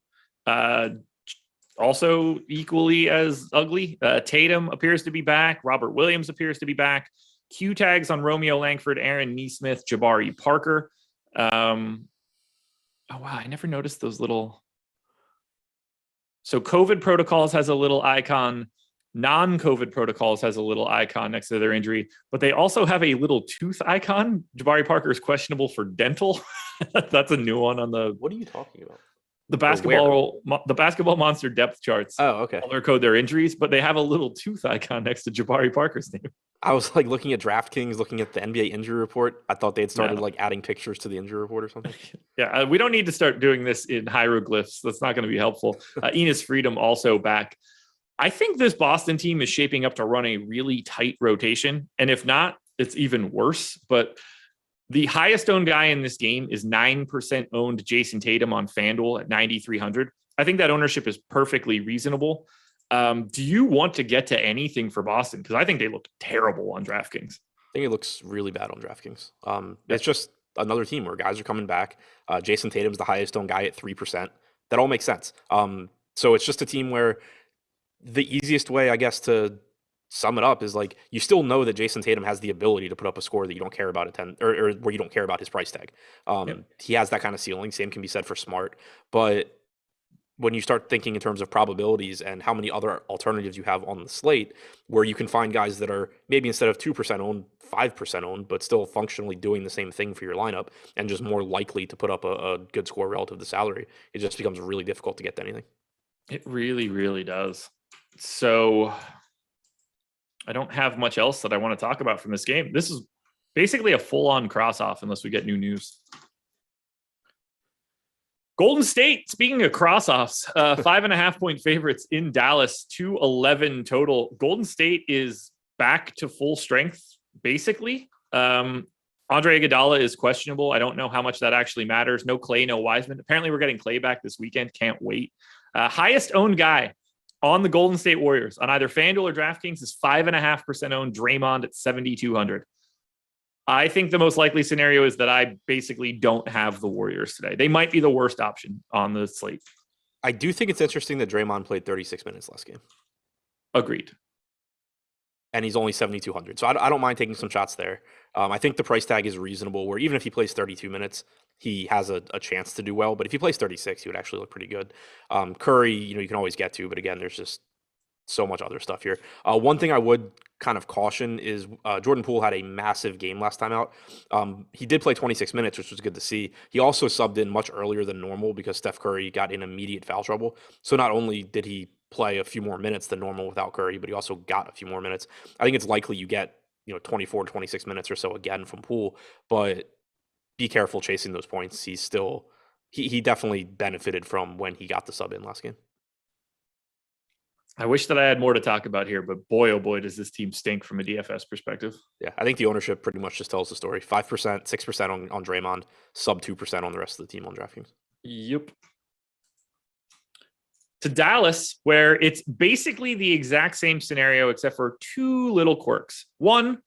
[SPEAKER 1] Also equally as ugly. Tatum appears to be back. Robert Williams appears to be back. Q tags on Romeo Langford, Aaron Nesmith, Jabari Parker. Oh, wow. I never noticed those little. So COVID protocols has a little icon. Non-COVID protocols has a little icon next to their injury, but they also have a little tooth icon. Jabari Parker is questionable for dental. That's a new one on the.
[SPEAKER 2] What are you talking about?
[SPEAKER 1] The basketball monster depth charts.
[SPEAKER 2] Oh, okay.
[SPEAKER 1] Color code their injuries, but they have a little tooth icon next to Jabari Parker's name.
[SPEAKER 2] I was like looking at DraftKings, looking at the NBA injury report. I thought they had started like adding pictures to the injury report or something.
[SPEAKER 1] Yeah, we don't need to start doing this in hieroglyphs. That's not going to be helpful. Enes Freedom also back. I think this Boston team is shaping up to run a really tight rotation. And if not, it's even worse. But the highest owned guy in this game is 9% owned Jason Tatum on FanDuel at 9,300. I think that ownership is perfectly reasonable. Do you want to get to anything for Boston? Because I think they look terrible on DraftKings.
[SPEAKER 2] I think it looks really bad on DraftKings. It's just another team where guys are coming back. Jason Tatum's the highest owned guy at 3%. That all makes sense. So it's just a team where the easiest way, I guess, to sum it up is like you still know that Jason Tatum has the ability to put up a score that you don't care about at 10 or where you don't care about his price tag. He has that kind of ceiling. Same can be said for Smart. But when you start thinking in terms of probabilities and how many other alternatives you have on the slate, where you can find guys that are maybe instead of 2% owned, 5% owned, but still functionally doing the same thing for your lineup and just more likely to put up a good score relative to salary, it just becomes really difficult to get to anything.
[SPEAKER 1] It really, really does. So I don't have much else that I want to talk about from this game. This is basically a full-on cross-off unless we get new news. Golden State, speaking of cross-offs, 5.5-point favorites in Dallas, 211 total. Golden State is back to full strength, basically. Andre Iguodala is questionable. I don't know how much that actually matters. No Clay, no Wiseman. Apparently, we're getting Clay back this weekend. Can't wait. Highest owned guy on the Golden State Warriors on either FanDuel or DraftKings is 5.5% owned Draymond at 7,200. I think the most likely scenario is that I basically don't have the Warriors today. They might be the worst option on the slate.
[SPEAKER 2] I do think it's interesting that Draymond played 36 minutes last game.
[SPEAKER 1] Agreed.
[SPEAKER 2] And he's only 7,200. So I don't mind taking some shots there. I think the price tag is reasonable where even if he plays 32 minutes, he has a chance to do well. But if he plays 36, he would actually look pretty good. Curry, you can always get to, but again, there's just so much other stuff here. One thing I would kind of caution is Jordan Poole had a massive game last time out. He did play 26 minutes, which was good to see. He also subbed in much earlier than normal because Steph Curry got in immediate foul trouble. So not only did he play a few more minutes than normal without Curry, but he also got a few more minutes. I think it's likely you get 24, 26 minutes or so again from Poole, but be careful chasing those points. He's still he definitely benefited from when he got the sub in last game.
[SPEAKER 1] I wish that I had more to talk about here, but boy, oh boy, does this team stink from a DFS perspective.
[SPEAKER 2] Yeah, I think the ownership pretty much just tells the story. 5%, 6% on Draymond, sub 2% on the rest of the team on DraftKings.
[SPEAKER 1] Yep. To Dallas, where it's basically the exact same scenario, except for two little quirks. One,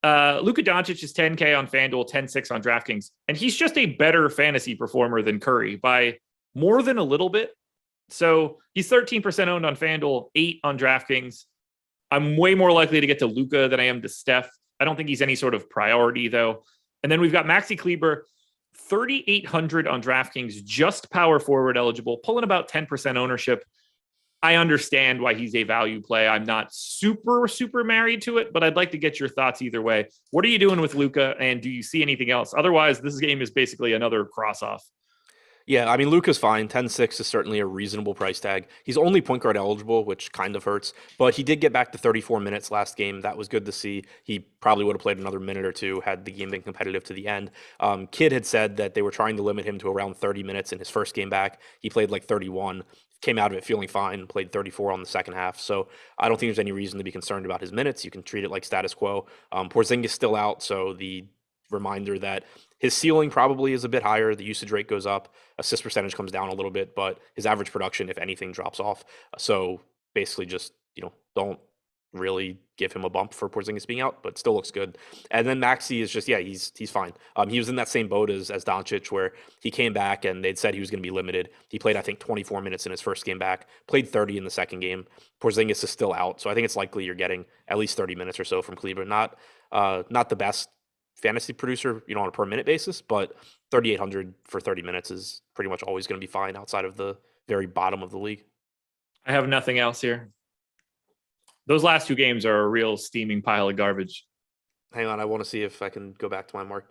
[SPEAKER 1] Luka Doncic is 10K on FanDuel, 10-6 on DraftKings, and he's just a better fantasy performer than Curry by more than a little bit. So he's 13% owned on FanDuel, 8 on DraftKings. I'm way more likely to get to Luka than I am to Steph. I don't think he's any sort of priority, though. And then we've got Maxi Kleber, 3,800 on DraftKings, just power forward eligible, pulling about 10% ownership. I understand why he's a value play. I'm not super, super married to it, but I'd like to get your thoughts either way. What are you doing with Luka, and do you see anything else? Otherwise, this game is basically another cross-off.
[SPEAKER 2] Yeah, I mean, Luka's fine. 10-6 is certainly a reasonable price tag. He's only point guard eligible, which kind of hurts, but he did get back to 34 minutes last game. That was good to see. He probably would have played another minute or two had the game been competitive to the end. Kidd had said that they were trying to limit him to around 30 minutes in his first game back. He played like 31, came out of it feeling fine, played 34 on the second half. So I don't think there's any reason to be concerned about his minutes. You can treat it like status quo. Porzingis still out, so the reminder that his ceiling probably is a bit higher. The usage rate goes up, assist percentage comes down a little bit, but his average production, if anything, drops off. So basically, just don't really give him a bump for Porzingis being out, but still looks good. And then Maxey is just he's fine. He was in that same boat as Doncic, where he came back and they'd said he was going to be limited. He played I think 24 minutes in his first game back, played 30 in the second game. Porzingis is still out, so I think it's likely you're getting at least 30 minutes or so from Cleveland. Not the best fantasy producer, on a per minute basis, but 3,800 for 30 minutes is pretty much always going to be fine outside of the very bottom of the league.
[SPEAKER 1] I have nothing else here. Those last two games are a real steaming pile of garbage.
[SPEAKER 2] Hang on, I want to see if I can go back to my mark.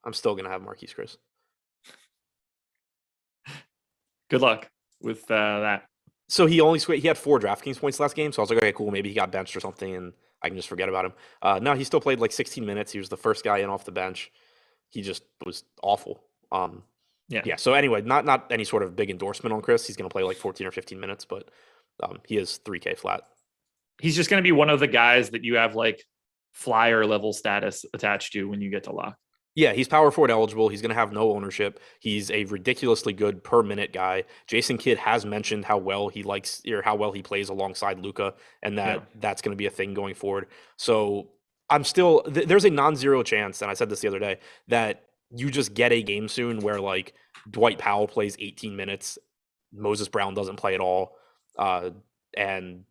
[SPEAKER 2] I'm still going to have Marquise Chris.
[SPEAKER 1] Good luck with that.
[SPEAKER 2] So he had 4 DraftKings points last game, so I was like, okay, cool, maybe he got benched or something, and I can just forget about him. No, he still played like 16 minutes. He was the first guy in off the bench. He just was awful. Yeah. So anyway, not any sort of big endorsement on Chris. He's going to play like 14 or 15 minutes, but he is 3K flat.
[SPEAKER 1] He's just going to be one of the guys that you have like flyer level status attached to when you get to lock.
[SPEAKER 2] Yeah, he's power forward eligible. He's going to have no ownership. He's a ridiculously good per minute guy. Jason Kidd has mentioned how well he likes or how well he plays alongside Luka, and that's going to be a thing going forward. So I'm still there's a non-zero chance, and I said this the other day, that you just get a game soon where like Dwight Powell plays 18 minutes, Moses Brown doesn't play at all, and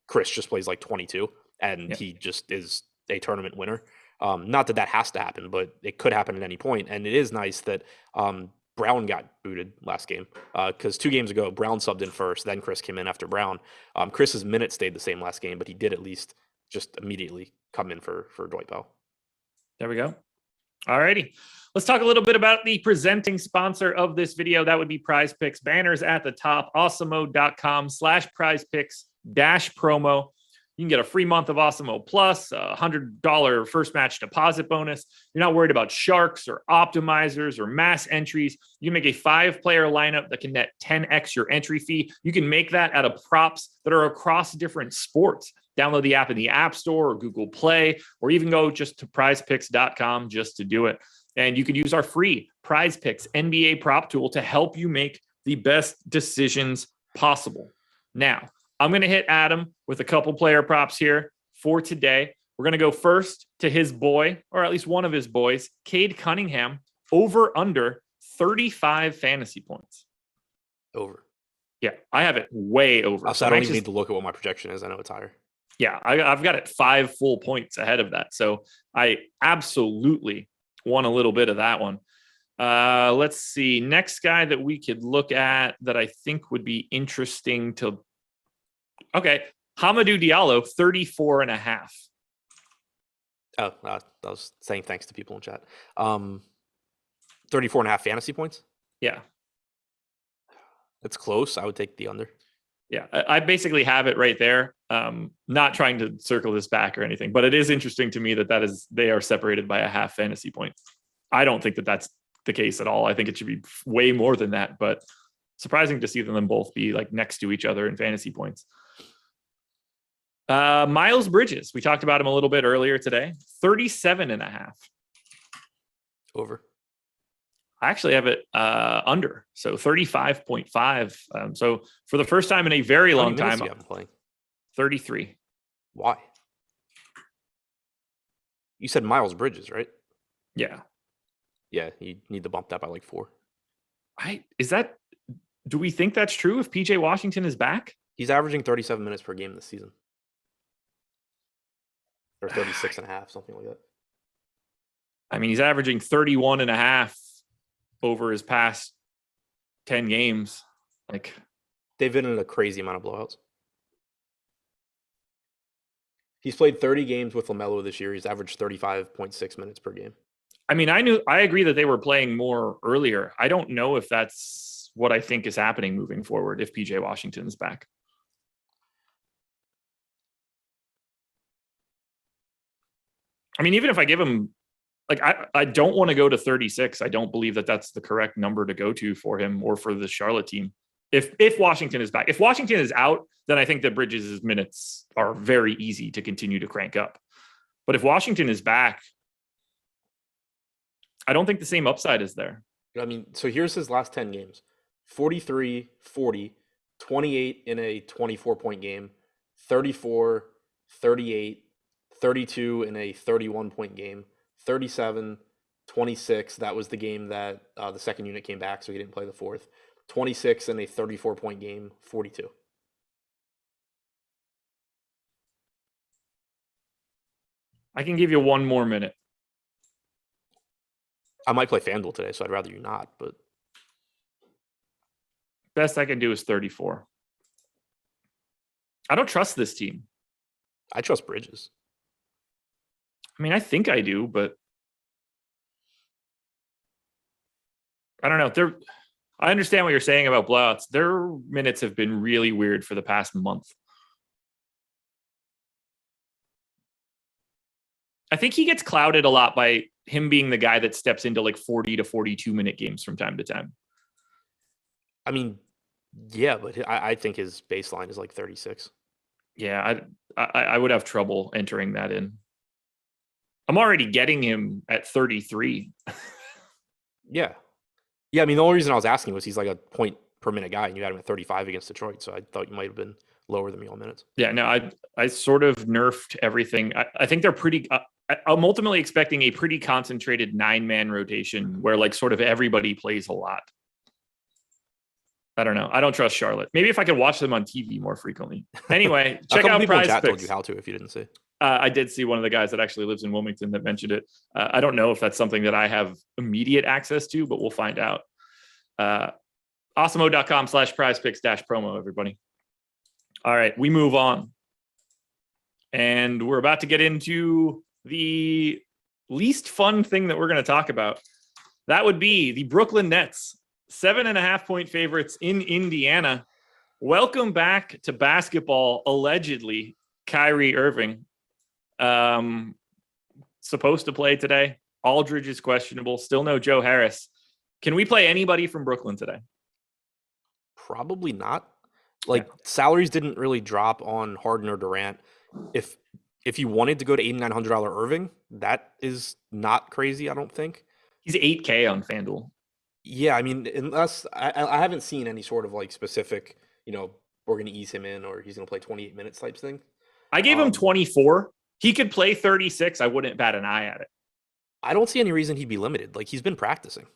[SPEAKER 2] Chris just plays like 22, and he just is a tournament winner. Not that has to happen, but it could happen at any point. And it is nice that Brown got booted last game because 2 games ago, Brown subbed in first, then Chris came in after Brown. Chris's minutes stayed the same last game, but he did at least just immediately come in for Dwight Powell.
[SPEAKER 1] There we go. All righty. Let's talk a little bit about the presenting sponsor of this video. That would be PrizePicks. Banners at the top, awesemo.com/prizepicks-promo. You can get a free month of Awesemo Plus, a $100 first match deposit bonus. You're not worried about sharks or optimizers or mass entries. You can make a 5-player lineup that can net 10x your entry fee. You can make that out of props that are across different sports. Download the app in the App Store or Google Play, or even go just to prizepicks.com just to do it. And you can use our free PrizePicks NBA prop tool to help you make the best decisions possible. Now, I'm going to hit Adam with a couple player props here for today. We're going to go first to his boy, or at least one of his boys, Cade Cunningham, over under 35 fantasy points.
[SPEAKER 2] Over.
[SPEAKER 1] Yeah, I have it way over.
[SPEAKER 2] So I don't even need to look at what my projection is. I know it's higher.
[SPEAKER 1] Yeah, I've got it 5 full points ahead of that. So I absolutely won a little bit of that one. Let's see. Next guy that we could look at that I think would be interesting to... Okay, Hamidou Diallo, 34.5.
[SPEAKER 2] Oh, I was saying thanks to people in chat. 34.5 fantasy points?
[SPEAKER 1] Yeah.
[SPEAKER 2] It's close. I would take the under.
[SPEAKER 1] Yeah, I basically have it right there. Not trying to circle this back or anything, but it is interesting to me that they are separated by a half fantasy point. I don't think that that's the case at all. I think it should be way more than that, but surprising to see them both be like next to each other in fantasy points. Miles Bridges, we talked about him a little bit earlier today, 37.5.
[SPEAKER 2] Over.
[SPEAKER 1] I actually have it under, so 35.5. So for the first time in a very long time,
[SPEAKER 2] you haven't playing?
[SPEAKER 1] 33.
[SPEAKER 2] Why? You said Miles Bridges, right?
[SPEAKER 1] Yeah.
[SPEAKER 2] Yeah, you need to bump that by like 4.
[SPEAKER 1] Do we think that's true if PJ Washington is back?
[SPEAKER 2] He's averaging 37 minutes per game this season. Or 36.5, something like that.
[SPEAKER 1] I mean, he's averaging 31.5 over his past 10 games. Like,
[SPEAKER 2] They've been in a crazy amount of blowouts. He's played 30 games with LaMelo this year. He's averaged 35.6 minutes per game.
[SPEAKER 1] I mean, I agree that they were playing more earlier. I don't know if that's what I think is happening moving forward if PJ Washington's back. I mean, even if I give him, like, I don't want to go to 36. I don't believe that that's the correct number to go to for him or for the Charlotte team. If Washington is back, if Washington is out, then I think that Bridges' minutes are very easy to continue to crank up. But if Washington is back, I don't think the same upside is there.
[SPEAKER 2] I mean, so here's his last 10 games: 43, 40, 28 in a 24-point game, 34, 38, 32 in a 31-point game, 37, 26. That was the game that the second unit came back, so he didn't play the fourth. 26 in a 34-point game, 42.
[SPEAKER 1] I can give you one more minute.
[SPEAKER 2] I might play FanDuel today, so I'd rather you not, but
[SPEAKER 1] best I can do is 34. I don't trust this team.
[SPEAKER 2] I trust Bridges.
[SPEAKER 1] I mean, I think I do, but I don't know. I understand what you're saying about blowouts. Their minutes have been really weird for the past month. I think he gets clouded a lot by him being the guy that steps into like 40 to 42 minute games from time to time.
[SPEAKER 2] I mean, yeah, but I think his baseline is like 36.
[SPEAKER 1] Yeah, I would have trouble entering that in. I'm already getting him at 33.
[SPEAKER 2] Yeah. Yeah, I mean, the only reason I was asking was he's like a point per minute guy, and you had him at 35 against Detroit, so I thought you might have been lower than me all minutes.
[SPEAKER 1] Yeah, no, I sort of nerfed everything. I think they're pretty... I'm ultimately expecting a pretty concentrated 9-man rotation where like sort of everybody plays a lot. I don't know. I don't trust Charlotte. Maybe if I could watch them on TV more frequently. Anyway, check out PrizePicks.
[SPEAKER 2] Told you how to if you didn't see.
[SPEAKER 1] I did see one of the guys that actually lives in Wilmington that mentioned it. I don't know if that's something that I have immediate access to, but we'll find out. Awesemo.com/prizepicks-promo, everybody. All right, we move on. And we're about to get into the least fun thing that we're going to talk about. That would be the Brooklyn Nets, 7.5-point favorites in Indiana. Welcome back to basketball, allegedly, Kyrie Irving. Supposed to play today. Aldridge is questionable. Still no Joe Harris. Can we play anybody from Brooklyn today?
[SPEAKER 2] Probably not. Salaries didn't really drop on Harden or Durant. If you wanted to go to $8,900 Irving, that is not crazy, I don't think.
[SPEAKER 1] He's $8K on FanDuel.
[SPEAKER 2] Yeah, I mean, unless I haven't seen any sort of like specific, we're going to ease him in or he's going to play 28 minutes type thing.
[SPEAKER 1] I gave him 24. He could play 36. I wouldn't bat an eye at it.
[SPEAKER 2] I don't see any reason he'd be limited. Like, he's been practicing.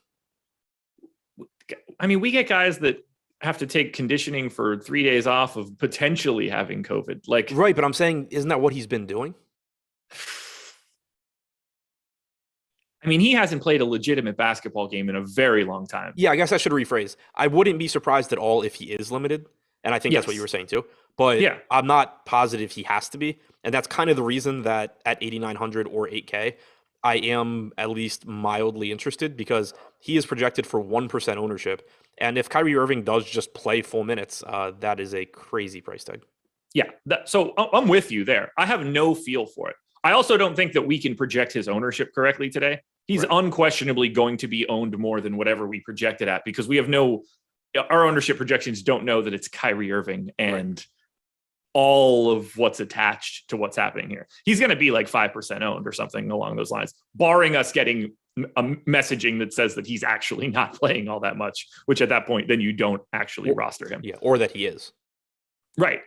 [SPEAKER 1] I mean, we get guys that have to take conditioning for 3 days off of potentially having COVID.
[SPEAKER 2] Right, but I'm saying, isn't that what he's been doing?
[SPEAKER 1] I mean, he hasn't played a legitimate basketball game in a very long time.
[SPEAKER 2] Yeah, I guess I should rephrase. I wouldn't be surprised at all if he is limited. And I think that's what you were saying too. But yeah, I'm not positive he has to be. And that's kind of the reason that at 8,900 or 8K, I am at least mildly interested because he is projected for 1% ownership. And if Kyrie Irving does just play full minutes, that is a crazy price tag.
[SPEAKER 1] Yeah. So I'm with you there. I have no feel for it. I also don't think that we can project his ownership correctly today. He's unquestionably going to be owned more than whatever we projected at because we have our ownership projections don't know that it's Kyrie Irving and all of what's attached to what's happening here. He's going to be like 5% owned or something along those lines, barring us getting a messaging that says that he's actually not playing all that much, which at that point, then you don't actually roster him.
[SPEAKER 2] Yeah, or that he is.
[SPEAKER 1] Right.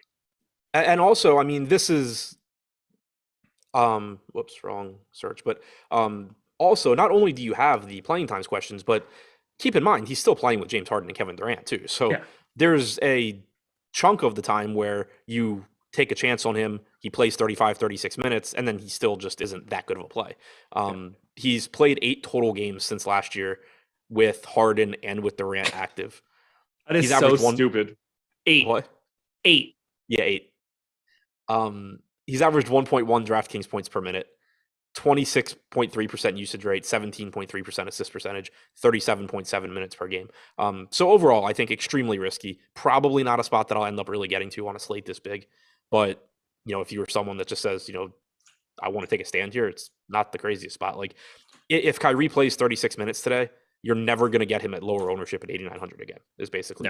[SPEAKER 2] And also, I mean, this is, whoops, wrong search, but also, not only do you have the playing times questions, but keep in mind, he's still playing with James Harden and Kevin Durant too. So there's a chunk of the time where you take a chance on him, he plays 35, 36 minutes, and then he still just isn't that good of a play. He's played 8 total games since last year with Harden and with Durant active.
[SPEAKER 1] That is so stupid. 8.
[SPEAKER 2] What?
[SPEAKER 1] 8.
[SPEAKER 2] Yeah, 8. He's averaged 1.1 DraftKings points per minute, 26.3% usage rate, 17.3% assist percentage, 37.7 minutes per game. So overall, I think extremely risky. Probably not a spot that I'll end up really getting to on a slate this big. But, if you were someone that just says, I want to take a stand here, it's not the craziest spot. Like, if Kyrie plays 36 minutes today, you're never going to get him at lower ownership at 8,900 again, is basically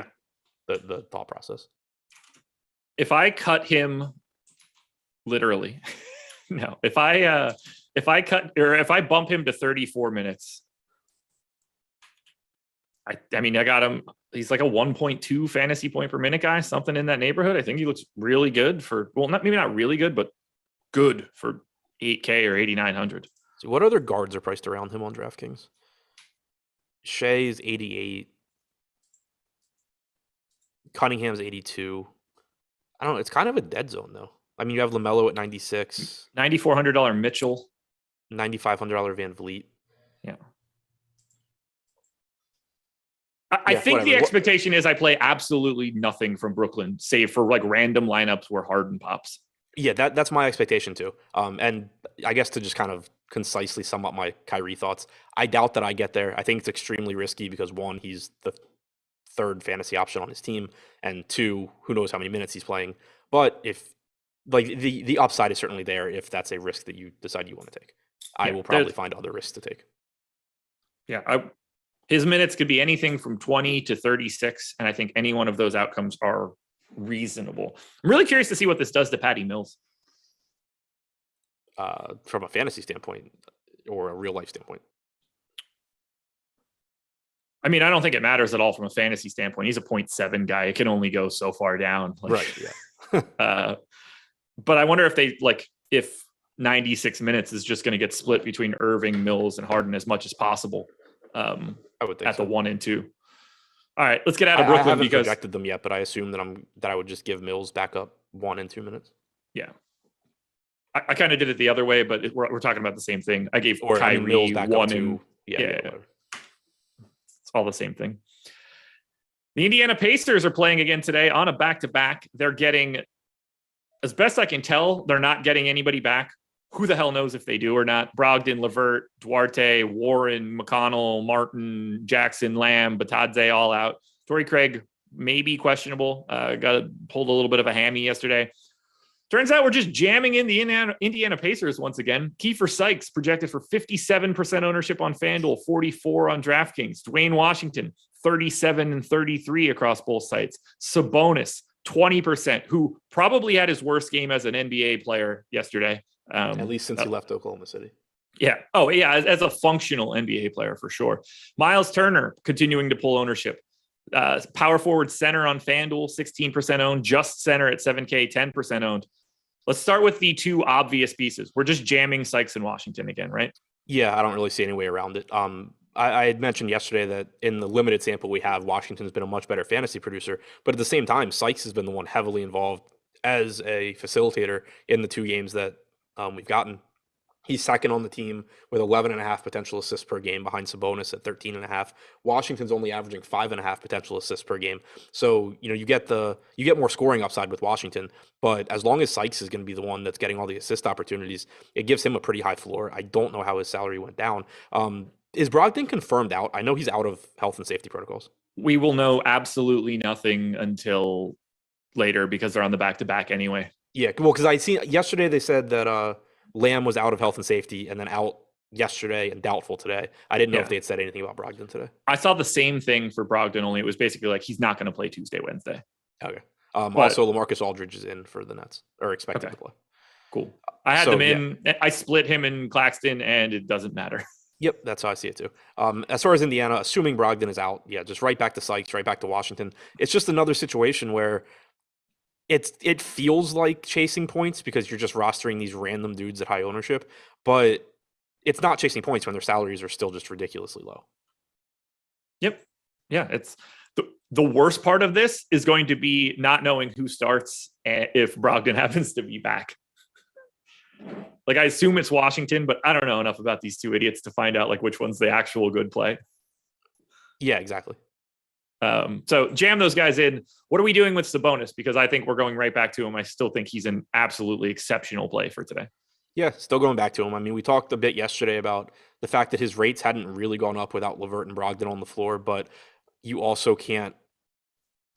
[SPEAKER 2] the thought process.
[SPEAKER 1] If I cut him literally, no, if I bump him to 34 minutes, I mean, I got him. He's like a 1.2 fantasy point per minute guy, something in that neighborhood. I think he looks really good for, well, maybe not really good, but good for 8K or 8,900.
[SPEAKER 2] So what other guards are priced around him on DraftKings? Shea is 88. Cunningham's 82. I don't know. It's kind of a dead zone, though. I mean, you have LaMelo at 96.
[SPEAKER 1] $9,400 Mitchell.
[SPEAKER 2] $9,500 Van Vliet.
[SPEAKER 1] Yeah. I think whatever. The expectation is I play absolutely nothing from Brooklyn, save for like random lineups where Harden pops.
[SPEAKER 2] Yeah, that's my expectation too. And I guess to just kind of concisely sum up my Kyrie thoughts, I doubt that I get there. I think it's extremely risky because one, he's the third fantasy option on his team, and two, who knows how many minutes he's playing. But if like the upside is certainly there if that's a risk that you decide you want to take. I will probably find other risks to take.
[SPEAKER 1] Yeah, his minutes could be anything from 20 to 36, and I think any one of those outcomes are reasonable. I'm really curious to see what this does to Patty Mills.
[SPEAKER 2] From a fantasy standpoint or a real life standpoint?
[SPEAKER 1] I mean, I don't think it matters at all from a fantasy standpoint. He's a 0.7 guy. It can only go so far down.
[SPEAKER 2] Right, yeah.
[SPEAKER 1] But I wonder if 96 minutes is just going to get split between Irving, Mills, and Harden as much as possible.
[SPEAKER 2] I would think
[SPEAKER 1] at the 1 and 2. All right, let's get out of Brooklyn.
[SPEAKER 2] I haven't projected them yet, but I assume that I would just give Mills back up 1 and 2 minutes.
[SPEAKER 1] Yeah, I kind of did it the other way, but we're talking about the same thing. I gave Kyrie
[SPEAKER 2] Mills back
[SPEAKER 1] 1
[SPEAKER 2] up
[SPEAKER 1] and
[SPEAKER 2] yeah.
[SPEAKER 1] It's all the same thing. The Indiana Pacers are playing again today on a back-to-back. They're getting, as best I can tell, they're not getting anybody back. Who the hell knows if they do or not? Brogdon, Levert, Duarte, Warren, McConnell, Martin, Jackson, Lamb, Batadze all out. Torrey Craig maybe questionable. Pulled a little bit of a hammy yesterday. Turns out we're just jamming in the Indiana Pacers once again. Kiefer Sykes projected for 57% ownership on FanDuel, 44 on DraftKings. Dwayne Washington, 37 and 33 across both sites. Sabonis, 20%, who probably had his worst game as an NBA player yesterday.
[SPEAKER 2] At least since he left Oklahoma City.
[SPEAKER 1] Yeah. Oh, yeah. As a functional NBA player, for sure. Miles Turner continuing to pull ownership. Power forward center on FanDuel, 16% owned. Just center at 7K, 10% owned. Let's start with the two obvious pieces. We're just jamming Sykes and Washington again, right?
[SPEAKER 2] Yeah, I don't really see any way around it. I had mentioned yesterday that in the limited sample we have, Washington's been a much better fantasy producer. But at the same time, Sykes has been the one heavily involved as a facilitator in the 2 games that we've gotten. He's second on the team with 11.5 potential assists per game behind Sabonis at 13.5. Washington's only averaging 5.5 potential assists per game. So, you get more scoring upside with Washington, but as long as Sykes is going to be the one that's getting all the assist opportunities, it gives him a pretty high floor. I don't know how his salary went down. Is Brogdon confirmed out? I know he's out of health and safety protocols.
[SPEAKER 1] We will know absolutely nothing until later because they're on the back-to-back anyway.
[SPEAKER 2] Yeah, well, because I see yesterday they said that Lamb was out of health and safety and then out yesterday and doubtful today. I didn't know if they had said anything about Brogdon today.
[SPEAKER 1] I saw the same thing for Brogdon, only it was basically like he's not going to play Tuesday, Wednesday.
[SPEAKER 2] Okay. Also, LaMarcus Aldridge is in for the Nets, or expected to play.
[SPEAKER 1] Cool. I had them in. Yeah. I split him in Claxton, and it doesn't matter.
[SPEAKER 2] Yep, that's how I see it too. As far as Indiana, assuming Brogdon is out, just right back to Sykes, right back to Washington. It's just another situation where it feels like chasing points because you're just rostering these random dudes at high ownership, but it's not chasing points when their salaries are still just ridiculously low. Yep.
[SPEAKER 1] Yeah, it's the worst part of this is going to be not knowing who starts if Brogdon happens to be back. Like, I assume it's Washington, but I don't know enough about these two idiots to find out like which one's the actual good play.
[SPEAKER 2] Yeah, exactly.
[SPEAKER 1] So jam those guys in. What are we doing with Sabonis? Because I think we're going right back to him. I still think he's an absolutely exceptional play for today.
[SPEAKER 2] Yeah, still going back to him. I mean, we talked a bit yesterday about the fact that his rates hadn't really gone up without LeVert and Brogdon on the floor, but you also can't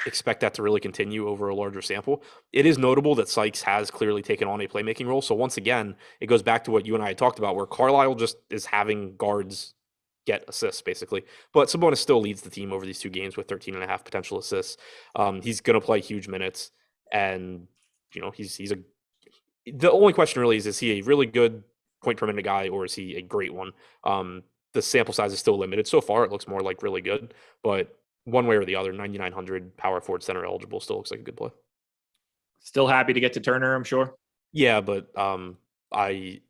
[SPEAKER 2] expect that to really continue over a larger sample. It is notable that Sykes has clearly taken on a playmaking role. So once again, it goes back to what you and I had talked about, where Carlisle just is having guards get assists basically. But Sabonis still leads the team over these 2 games with 13.5 potential assists. He's going to play huge minutes, and he's a. The only question really is he a really good point per minute guy, or is he a great one? The sample size is still limited. So far, it looks more like really good, but one way or the other, 9,900 power forward center eligible still looks like a good play.
[SPEAKER 1] Still happy to get to Turner, I'm sure.
[SPEAKER 2] Yeah, but I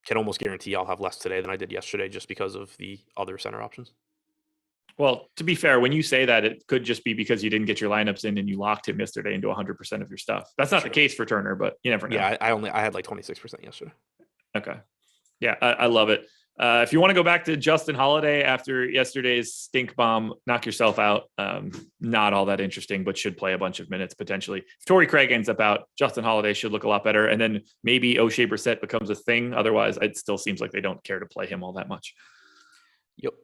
[SPEAKER 2] can almost guarantee I'll have less today than I did yesterday just because of the other center options.
[SPEAKER 1] Well, to be fair, when you say that, it could just be because you didn't get your lineups in and you locked him yesterday into 100% of your stuff. That's not the case for Turner, but you never know.
[SPEAKER 2] Yeah, I had like 26% yesterday.
[SPEAKER 1] Okay. Yeah, I love it. If you want to go back to Justin Holiday after yesterday's stink bomb, knock yourself out. Not all that interesting, but should play a bunch of minutes potentially. If Torrey Craig ends up out, Justin Holiday should look a lot better. And then maybe O'Shea Brissett becomes a thing. Otherwise, it still seems like they don't care to play him all that much.
[SPEAKER 2] Yep.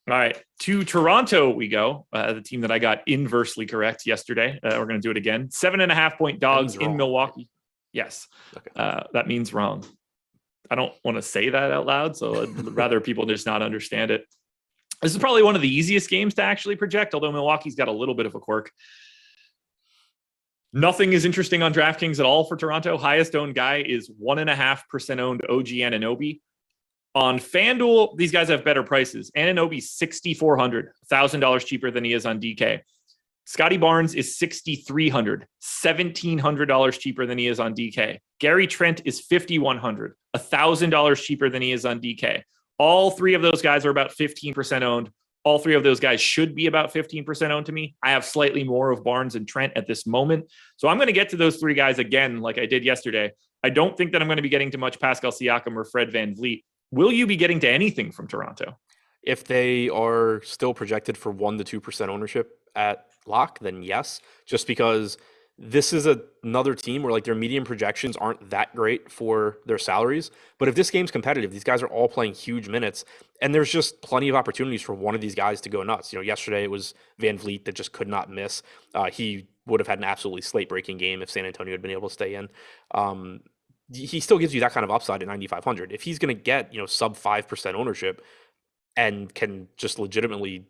[SPEAKER 1] All right, to Toronto we go. The team that I got inversely correct yesterday. We're going to do it again. 7.5-point dogs in Milwaukee. Yes, okay. That means wrong. I don't want to say that out loud, so I'd rather people just not understand it. This is probably one of the easiest games to actually project, although Milwaukee's got a little bit of a quirk. Nothing is interesting on DraftKings at all for Toronto. Highest owned guy is 1.5% owned OG Anunoby. On FanDuel, these guys have better prices. Anunoby's $6,400, $1,000 cheaper than he is on DK. Scotty Barnes is $6,300, $1,700 cheaper than he is on DK. Gary Trent is $5,100, $1,000 cheaper than he is on DK. All 3 of those guys are about 15% owned. All 3 of those guys should be about 15% owned to me. I have slightly more of Barnes and Trent at this moment. So I'm going to get to those 3 guys again, like I did yesterday. I don't think that I'm going to be getting to much Pascal Siakam or Fred VanVleet. Will you be getting to anything from Toronto?
[SPEAKER 2] If they are still projected for 1 to 2% ownership at lock, then yes, just because this is another team where like their median projections aren't that great for their salaries. But if this game's competitive, these guys are all playing huge minutes, and there's just plenty of opportunities for one of these guys to go nuts. Yesterday it was VanVleet that just could not miss. He would have had an absolutely slate-breaking game if San Antonio had been able to stay in. He still gives you that kind of upside at 9,500. If he's going to get sub 5% ownership and can just legitimately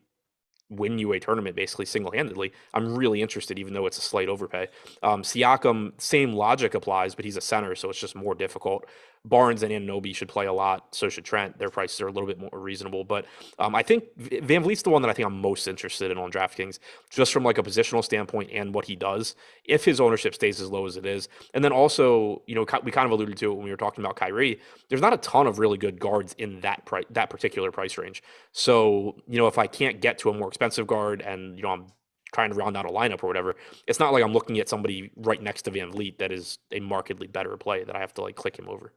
[SPEAKER 2] win you a tournament basically single-handedly, I'm really interested, even though it's a slight overpay. Siakam, same logic applies, but he's a center, so it's just more difficult. Barnes and Anunoby should play a lot, so should Trent. Their prices are a little bit more reasonable, but I think VanVleet's the one that I think I'm most interested in on DraftKings, just from like a positional standpoint and what he does, if his ownership stays as low as it is. And then also, we kind of alluded to it when we were talking about Kyrie. There's not a ton of really good guards in that particular price range. So, if I can't get to a more expensive guard and, I'm trying to round out a lineup or whatever, it's not like I'm looking at somebody right next to VanVleet that is a markedly better play that I have to like click him over.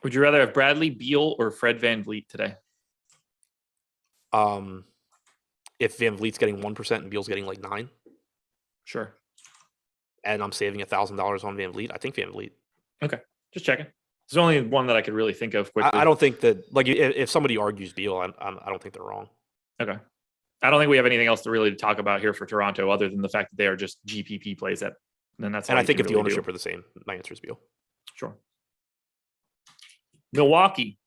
[SPEAKER 1] Would you rather have Bradley Beal or Fred VanVleet today?
[SPEAKER 2] If VanVleet's getting 1% and Beal's getting like 9%.
[SPEAKER 1] Sure.
[SPEAKER 2] And I'm saving $1,000 on VanVleet, I think VanVleet.
[SPEAKER 1] Okay. Just checking. There's only one that I could really think of quickly.
[SPEAKER 2] I don't think that, like, if somebody argues Beal, I don't think they're wrong.
[SPEAKER 1] Okay. I don't think we have anything else to really talk about here for Toronto other than the fact that they are just GPP plays and that's
[SPEAKER 2] and I think if the ownership are the same, my answer is Beal.
[SPEAKER 1] Sure. Milwaukee,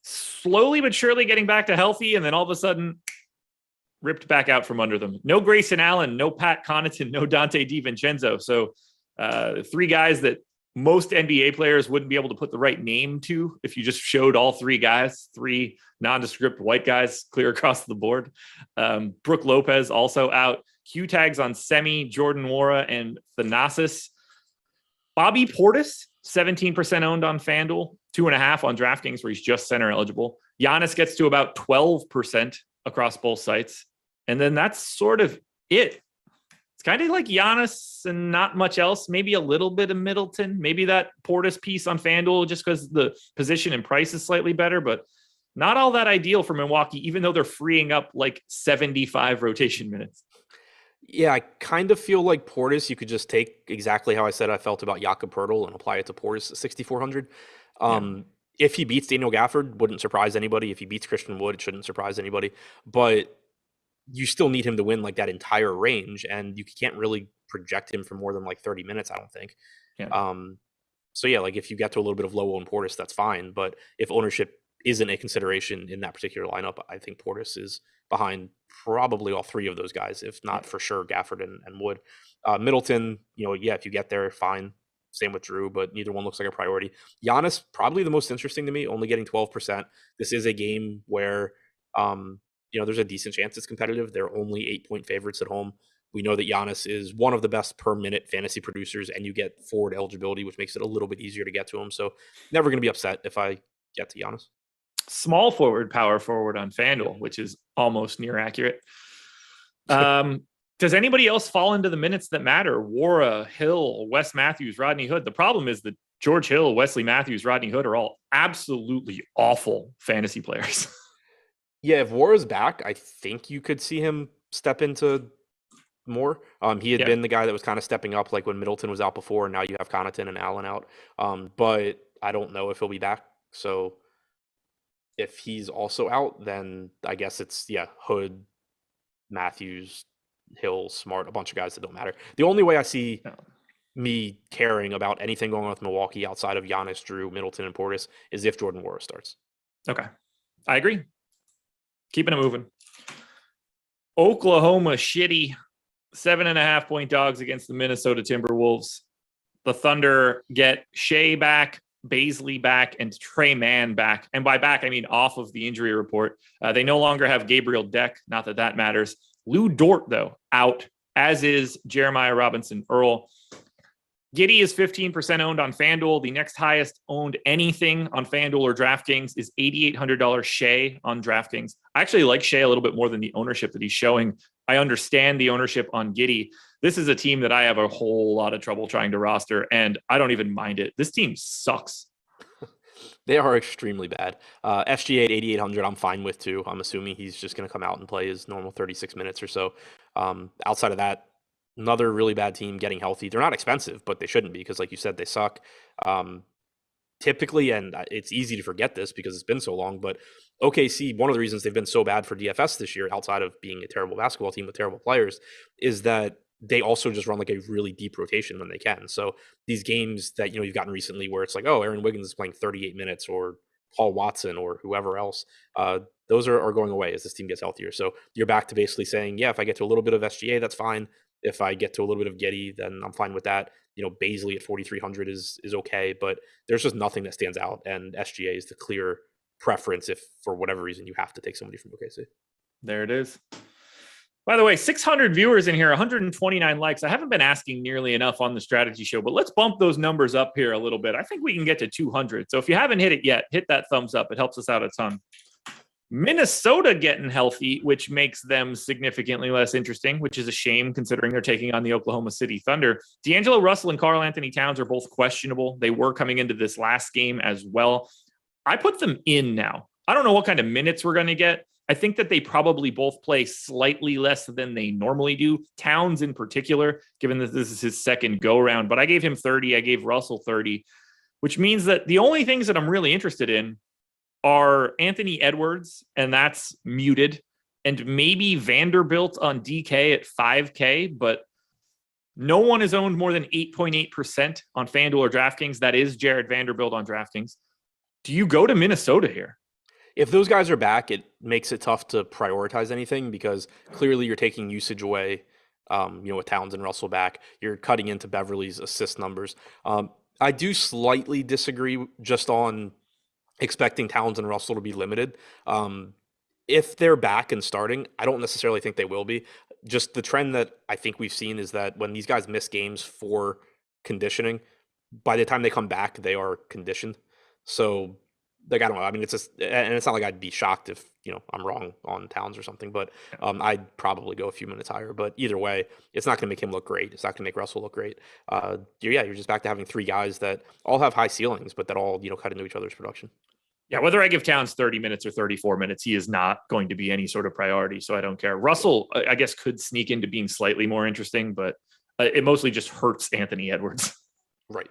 [SPEAKER 1] slowly but surely getting back to healthy, and then all of a sudden ripped back out from under them. No Grayson Allen, no Pat Connaughton, no Dante DiVincenzo. So 3 guys that most NBA players wouldn't be able to put the right name to if you just showed all 3 guys, 3 nondescript white guys clear across the board. Brook Lopez also out. Q tags on Semi, Jordan Nwora, and Thanasis. Bobby Portis, 17% owned on FanDuel, 2.5 on DraftKings, where he's just center eligible. Giannis gets to about 12% across both sites. And then that's sort of it. It's kind of like Giannis and not much else. Maybe a little bit of Middleton. Maybe that Portis piece on FanDuel just because the position and price is slightly better. But Not all that ideal for Milwaukee, even though they're freeing up like 75 rotation minutes.
[SPEAKER 2] Yeah, I kind of feel like Portis, you could just take exactly how I said I felt about Jakob Poeltl and apply it to Portis at 6,400.
[SPEAKER 1] Yeah.
[SPEAKER 2] If he beats Daniel Gafford, wouldn't surprise anybody. If he beats Christian Wood, it shouldn't surprise anybody. But you still need him to win like that entire range, and you can't really project him for more than like 30 minutes, I don't think.
[SPEAKER 1] Yeah.
[SPEAKER 2] So yeah, like if you get to a little bit of low owned Portis, that's fine. But if ownership isn't a consideration in that particular lineup, I think Portis is behind probably all three of those guys, if not for sure Gafford and Wood. Middleton, yeah, if you get there, fine. Same with Drew, but neither one looks like a priority. Giannis, probably the most interesting to me, only getting 12%. This is a game where, there's a decent chance it's competitive. They're only 8-point favorites at home. We know that Giannis is one of the best per minute fantasy producers, and you get forward eligibility, which makes it a little bit easier to get to him. So never going to be upset if I get to Giannis.
[SPEAKER 1] Small forward, power forward on FanDuel, which is almost near accurate. Does anybody else fall into the minutes that matter? Wara, Hill, Wes Matthews, Rodney Hood. The problem is that George Hill, Wesley Matthews, Rodney Hood are all absolutely awful fantasy players.
[SPEAKER 2] Yeah, if Wara's back, I think you could see him step into more. He had been the guy that was kind of stepping up, like when Middleton was out before, and now you have Connaughton and Allen out. But I don't know if he'll be back. So if he's also out, then I guess it's Hood, Matthews, Hill, Smart, a bunch of guys that don't matter. The only way I see me caring about anything going on with Milwaukee outside of Giannis, Drew, Middleton, and Portis is if Jordan Wara starts.
[SPEAKER 1] Okay, I agree. Keeping it moving. Oklahoma shitty 7.5-point dogs against the Minnesota Timberwolves. The Thunder get Shea back, Baisley back, and Trey Mann back. And by back, I mean off of the injury report. They no longer have Gabriel Deck. Not that that matters. Lou Dort, though, out, as is Jeremiah Robinson Earl. Giddey is 15% owned on FanDuel. The next highest owned anything on FanDuel or DraftKings is $8,800 Shea on DraftKings. I actually like Shea a little bit more than the ownership that he's showing. I understand the ownership on Giddey. This is a team that I have a whole lot of trouble trying to roster, and I don't even mind it. This team sucks.
[SPEAKER 2] They are extremely bad. SGA at 8,800, I'm fine with too. I'm assuming he's just going to come out and play his normal 36 minutes or so. Outside of that, another really bad team getting healthy. They're not expensive, but they shouldn't be because, like you said, they suck. Typically, and it's easy to forget this because it's been so long, but OKC, one of the reasons they've been so bad for DFS this year, outside of being a terrible basketball team with terrible players, is that they also just run like a really deep rotation when they can. So these games that, you've gotten recently where it's like, oh, Aaron Wiggins is playing 38 minutes or Paul Watson or whoever else, those are going away as this team gets healthier. So you're back to basically saying, yeah, if I get to a little bit of SGA, that's fine. If I get to a little bit of Giddey, then I'm fine with that. Baisley at 4,300 is okay, but there's just nothing that stands out. And SGA is the clear preference if for whatever reason you have to take somebody from OKC.
[SPEAKER 1] There it is. By the way, 600 viewers in here, 129 likes. I haven't been asking nearly enough on the strategy show, but let's bump those numbers up here a little bit. I think we can get to 200. So if you haven't hit it yet, hit that thumbs up. It helps us out a ton. Minnesota getting healthy, which makes them significantly less interesting, which is a shame considering they're taking on the Oklahoma City Thunder. D'Angelo Russell and Karl Anthony Towns are both questionable. They were coming into this last game as well. I put them in now. I don't know what kind of minutes we're going to get. I think that they probably both play slightly less than they normally do. Towns in particular, given that this is his second go-round. But I gave him 30. I gave Russell 30, which means that the only things that I'm really interested in are Anthony Edwards, and that's muted, and maybe Vanderbilt on DK at 5K, but no one is owned more than 8.8% on FanDuel or DraftKings. That is Jared Vanderbilt on DraftKings. Do you go to Minnesota here?
[SPEAKER 2] If those guys are back, it makes it tough to prioritize anything because clearly you're taking usage away. With Towns and Russell back, you're cutting into Beverly's assist numbers. I do slightly disagree just on expecting Towns and Russell to be limited. If they're back and starting, I don't necessarily think they will be. Just the trend that I think we've seen is that when these guys miss games for conditioning, by the time they come back, they are conditioned. So, like, I don't know. I mean, it's just, and it's not like I'd be shocked if, I'm wrong on Towns or something, but I'd probably go a few minutes higher. But either way, it's not going to make him look great. It's not going to make Russell look great. You're just back to having three guys that all have high ceilings, but that all, cut into each other's production.
[SPEAKER 1] Yeah, whether I give Towns 30 minutes or 34 minutes, he is not going to be any sort of priority. So I don't care. Russell, I guess, could sneak into being slightly more interesting, but it mostly just hurts Anthony Edwards.
[SPEAKER 2] Right.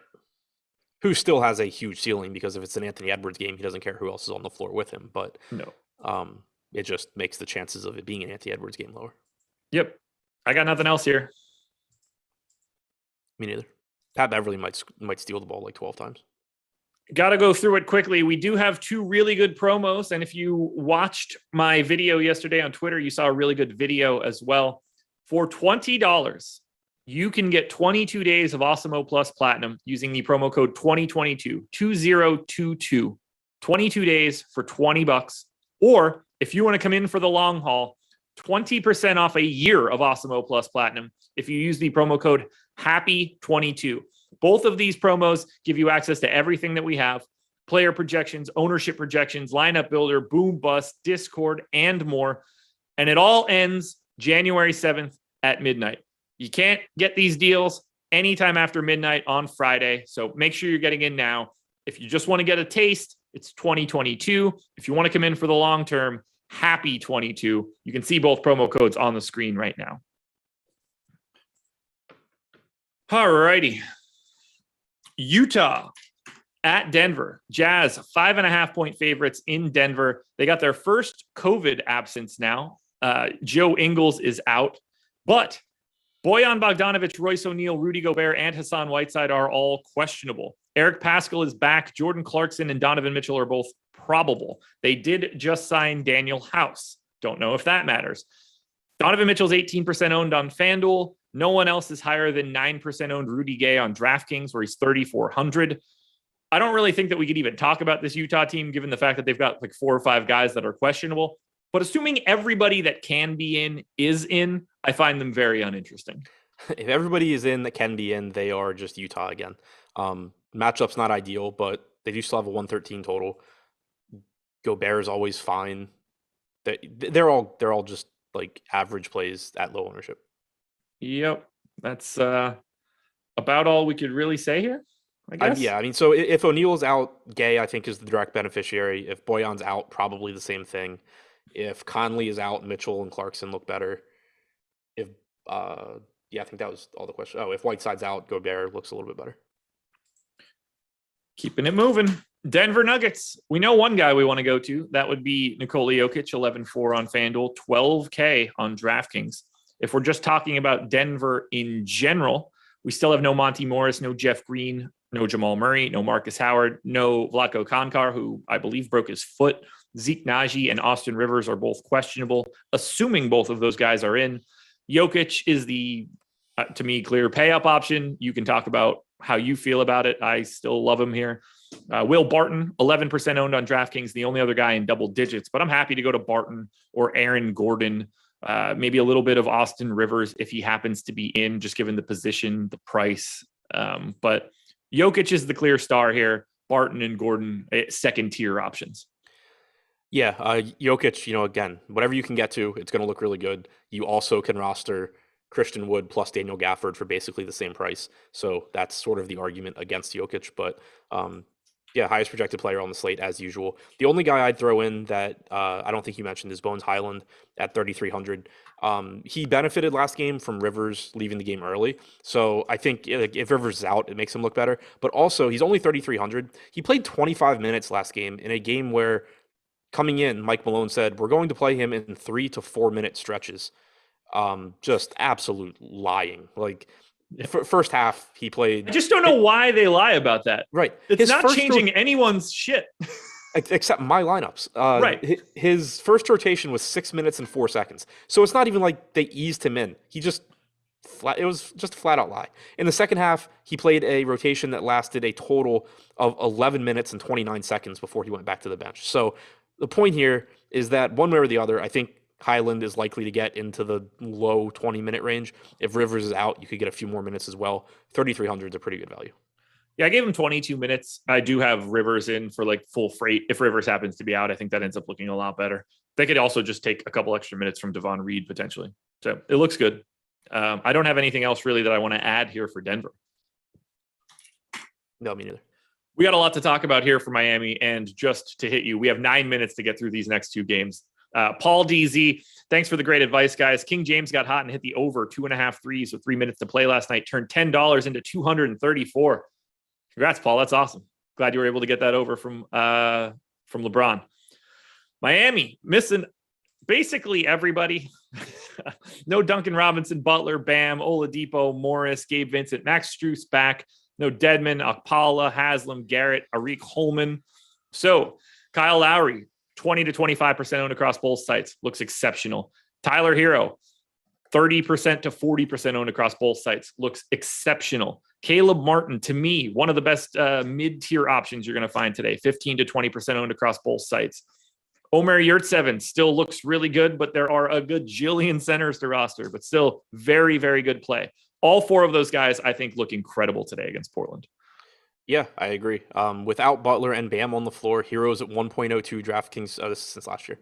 [SPEAKER 2] Who still has a huge ceiling because if it's an Anthony Edwards game, he doesn't care who else is on the floor with him. But
[SPEAKER 1] no,
[SPEAKER 2] it just makes the chances of it being an Anthony Edwards game lower.
[SPEAKER 1] Yep. I got nothing else here.
[SPEAKER 2] Me neither. Pat Beverly might steal the ball like 12 times.
[SPEAKER 1] Got to go through it quickly. We do have 2 really good promos. And if you watched my video yesterday on Twitter, you saw a really good video as well. For $20, you can get 22 days of Awesemo Plus Platinum using the promo code 2022, 2022, 22 days for $20. Or if you want to come in for the long haul, 20% off a year of Awesemo Plus Platinum if you use the promo code HAPPY22. Both of these promos give you access to everything that we have: player projections, ownership projections, lineup builder, boom bust, Discord, and more. And it all ends January 7th at midnight. You can't get these deals anytime after midnight on Friday. So make sure you're getting in now. If you just want to get a taste, it's 2022. If you want to come in for the long term, happy 22. You can see both promo codes on the screen right now. All righty. Utah at Denver. Jazz, 5.5-point favorites in Denver. They got their first COVID absence now. Joe Ingles is out, but Bojan Bogdanovic, Royce O'Neal, Rudy Gobert, and Hassan Whiteside are all questionable. Eric Paschall is back. Jordan Clarkson and Donovan Mitchell are both probable. They did just sign Daniel House. Don't know if that matters. Donovan Mitchell's 18% owned on FanDuel. No one else is higher than 9% owned Rudy Gay on DraftKings, where he's 3,400. I don't really think that we could even talk about this Utah team, given the fact that they've got like 4 or 5 guys that are questionable. But assuming everybody that can be in is in, I find them very uninteresting.
[SPEAKER 2] If everybody is in that can be in, they are just Utah again. Matchup's not ideal, but they do still have a 113 total. Gobert is always fine. They're all just like average plays at low ownership.
[SPEAKER 1] Yep. That's about all we could really say here, I guess.
[SPEAKER 2] Yeah, I mean, so if O'Neal's out, Gay, I think, is the direct beneficiary. If Boyan's out, probably the same thing. If Conley is out, Mitchell and Clarkson look better. If, I think that was all the question. Oh, if Whiteside's out, Gobert looks a little bit better.
[SPEAKER 1] Keeping it moving. Denver Nuggets. We know one guy we want to go to. That would be Nikola Jokic, 11-4 on FanDuel, 12K on DraftKings. If we're just talking about Denver in general, we still have no Monty Morris, no Jeff Green, no Jamal Murray, no Marcus Howard, no Vlatko Konkar, who I believe broke his foot. Zeke Naji and Austin Rivers are both questionable. Assuming both of those guys are in, Jokic is the, to me, clear pay-up option. You can talk about how you feel about it. I still love him here. Will Barton, 11% owned on DraftKings, the only other guy in double digits, but I'm happy to go to Barton or Aaron Gordon. Maybe a little bit of Austin Rivers if he happens to be in, just given the position, the price. But Jokic is the clear star here. Barton and Gordon, second tier options.
[SPEAKER 2] Yeah, Jokic, again, whatever you can get to, it's going to look really good. You also can roster Christian Wood plus Daniel Gafford for basically the same price. So that's sort of the argument against Jokic. But highest projected player on the slate as usual. The only guy I'd throw in that I don't think you mentioned is Bones Highland at 3,300. He benefited last game from Rivers leaving the game early. So I think if Rivers is out, it makes him look better. But also, he's only 3,300. He played 25 minutes last game in a game where coming in, Mike Malone said, we're going to play him in 3 to 4 minute stretches. Just absolute lying. Like, first half, he played.
[SPEAKER 1] I just don't know why they lie about that.
[SPEAKER 2] Right.
[SPEAKER 1] It's not changing anyone's shit.
[SPEAKER 2] Except my lineups.
[SPEAKER 1] Right.
[SPEAKER 2] His first rotation was 6 minutes and 4 seconds. So it's not even like they eased him in. It was just a flat out lie. In the second half, he played a rotation that lasted a total of 11 minutes and 29 seconds before he went back to the bench. So the point here is that one way or the other, I think Highland is likely to get into the low 20-minute range. If Rivers is out, you could get a few more minutes as well. 3,300 is a pretty good value.
[SPEAKER 1] Yeah, I gave him 22 minutes. I do have Rivers in for like full freight. If Rivers happens to be out, I think that ends up looking a lot better. They could also just take a couple extra minutes from Devon Reed potentially. So it looks good. I don't have anything else really that I want to add here for Denver.
[SPEAKER 2] No, me neither.
[SPEAKER 1] We got a lot to talk about here for Miami, and just to hit you, we have 9 minutes to get through these next two games. Paul DZ, thanks for the great advice, guys. King James got hot and hit the over 2.5 threes with 3 minutes to play last night, turned $10 into 234. Congrats, Paul. That's awesome. Glad you were able to get that over from LeBron. Miami missing basically everybody. No Duncan Robinson, Butler, Bam, Oladipo, Morris, Gabe Vincent, Max Strus back. No Dedmon, Akpala, Haslam, Garrett, Arik Holman. So Kyle Lowry, 20 to 25% owned across both sites. Looks exceptional. Tyler Hero, 30% to 40% owned across both sites. Looks exceptional. Caleb Martin, to me, one of the best mid-tier options you're going to find today. 15 to 20% owned across both sites. Omer Yurtseven still looks really good, but there are a good jillion centers to roster, but still very, very good play. All four of those guys, I think, look incredible today against Portland.
[SPEAKER 2] Yeah, I agree. Without Butler and Bam on the floor, Heroes at 1.02 DraftKings, this is since last year.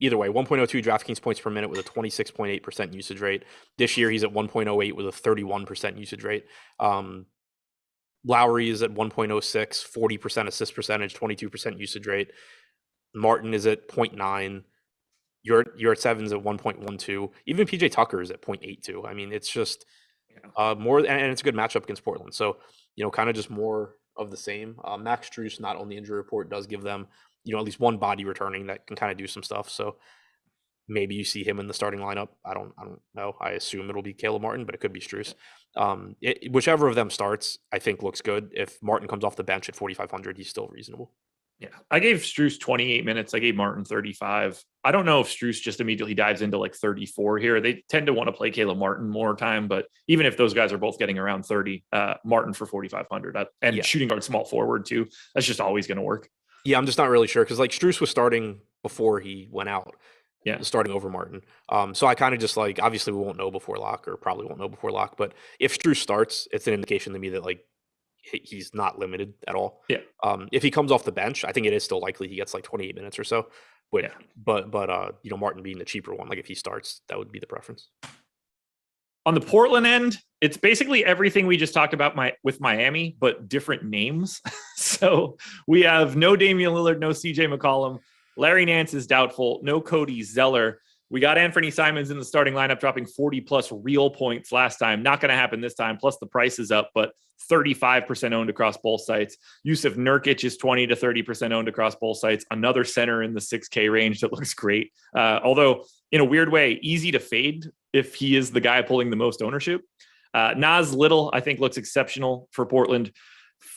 [SPEAKER 2] Either way, 1.02 DraftKings points per minute with a 26.8% usage rate. This year, he's at 1.08 with a 31% usage rate. Lowry is at 1.06, 40% assist percentage, 22% usage rate. Martin is at 0.9. You're at Sevens at 1.12. Even PJ Tucker is at 0.82. I mean, it's just more, and it's a good matchup against Portland. So, kind of just more of the same. Max Strus, not on the injury report, does give them, at least one body returning that can kind of do some stuff. So maybe you see him in the starting lineup. I don't know. I assume it'll be Caleb Martin, but it could be Strus. Whichever of them starts, I think looks good. If Martin comes off the bench at 4,500, he's still reasonable.
[SPEAKER 1] Yeah, I gave Strus 28 minutes. I gave Martin 35. I don't know if Strus just immediately dives into like 34 here. They tend to want to play Caleb Martin more time, but even if those guys are both getting around 30, Martin for 4,500 and shooting guard small forward too, that's just always going to work.
[SPEAKER 2] Yeah, I'm just not really sure because like Strus was starting before he went out.
[SPEAKER 1] Yeah,
[SPEAKER 2] starting over Martin. So I kind of just like, obviously we won't know before lock, or probably won't know before lock, but if Strus starts, it's an indication to me that like he's not limited at all.
[SPEAKER 1] Yeah.
[SPEAKER 2] If he comes off the bench, I think it is still likely he gets like 28 minutes or so. But Martin being the cheaper one, like if he starts, that would be the preference.
[SPEAKER 1] On the Portland end, it's basically everything we just talked about with Miami, but different names. So we have no Damian Lillard, no CJ McCollum. Larry Nance is doubtful. No Cody Zeller. We got Anthony Simons in the starting lineup, dropping 40 plus real points last time. Not going to happen this time. Plus the price is up, but 35% owned across both sites. Yusuf Nurkic is 20 to 30% owned across both sites. Another center in the 6K range that looks great. Although in a weird way, easy to fade if he is the guy pulling the most ownership. Nas Little, I think, looks exceptional for Portland.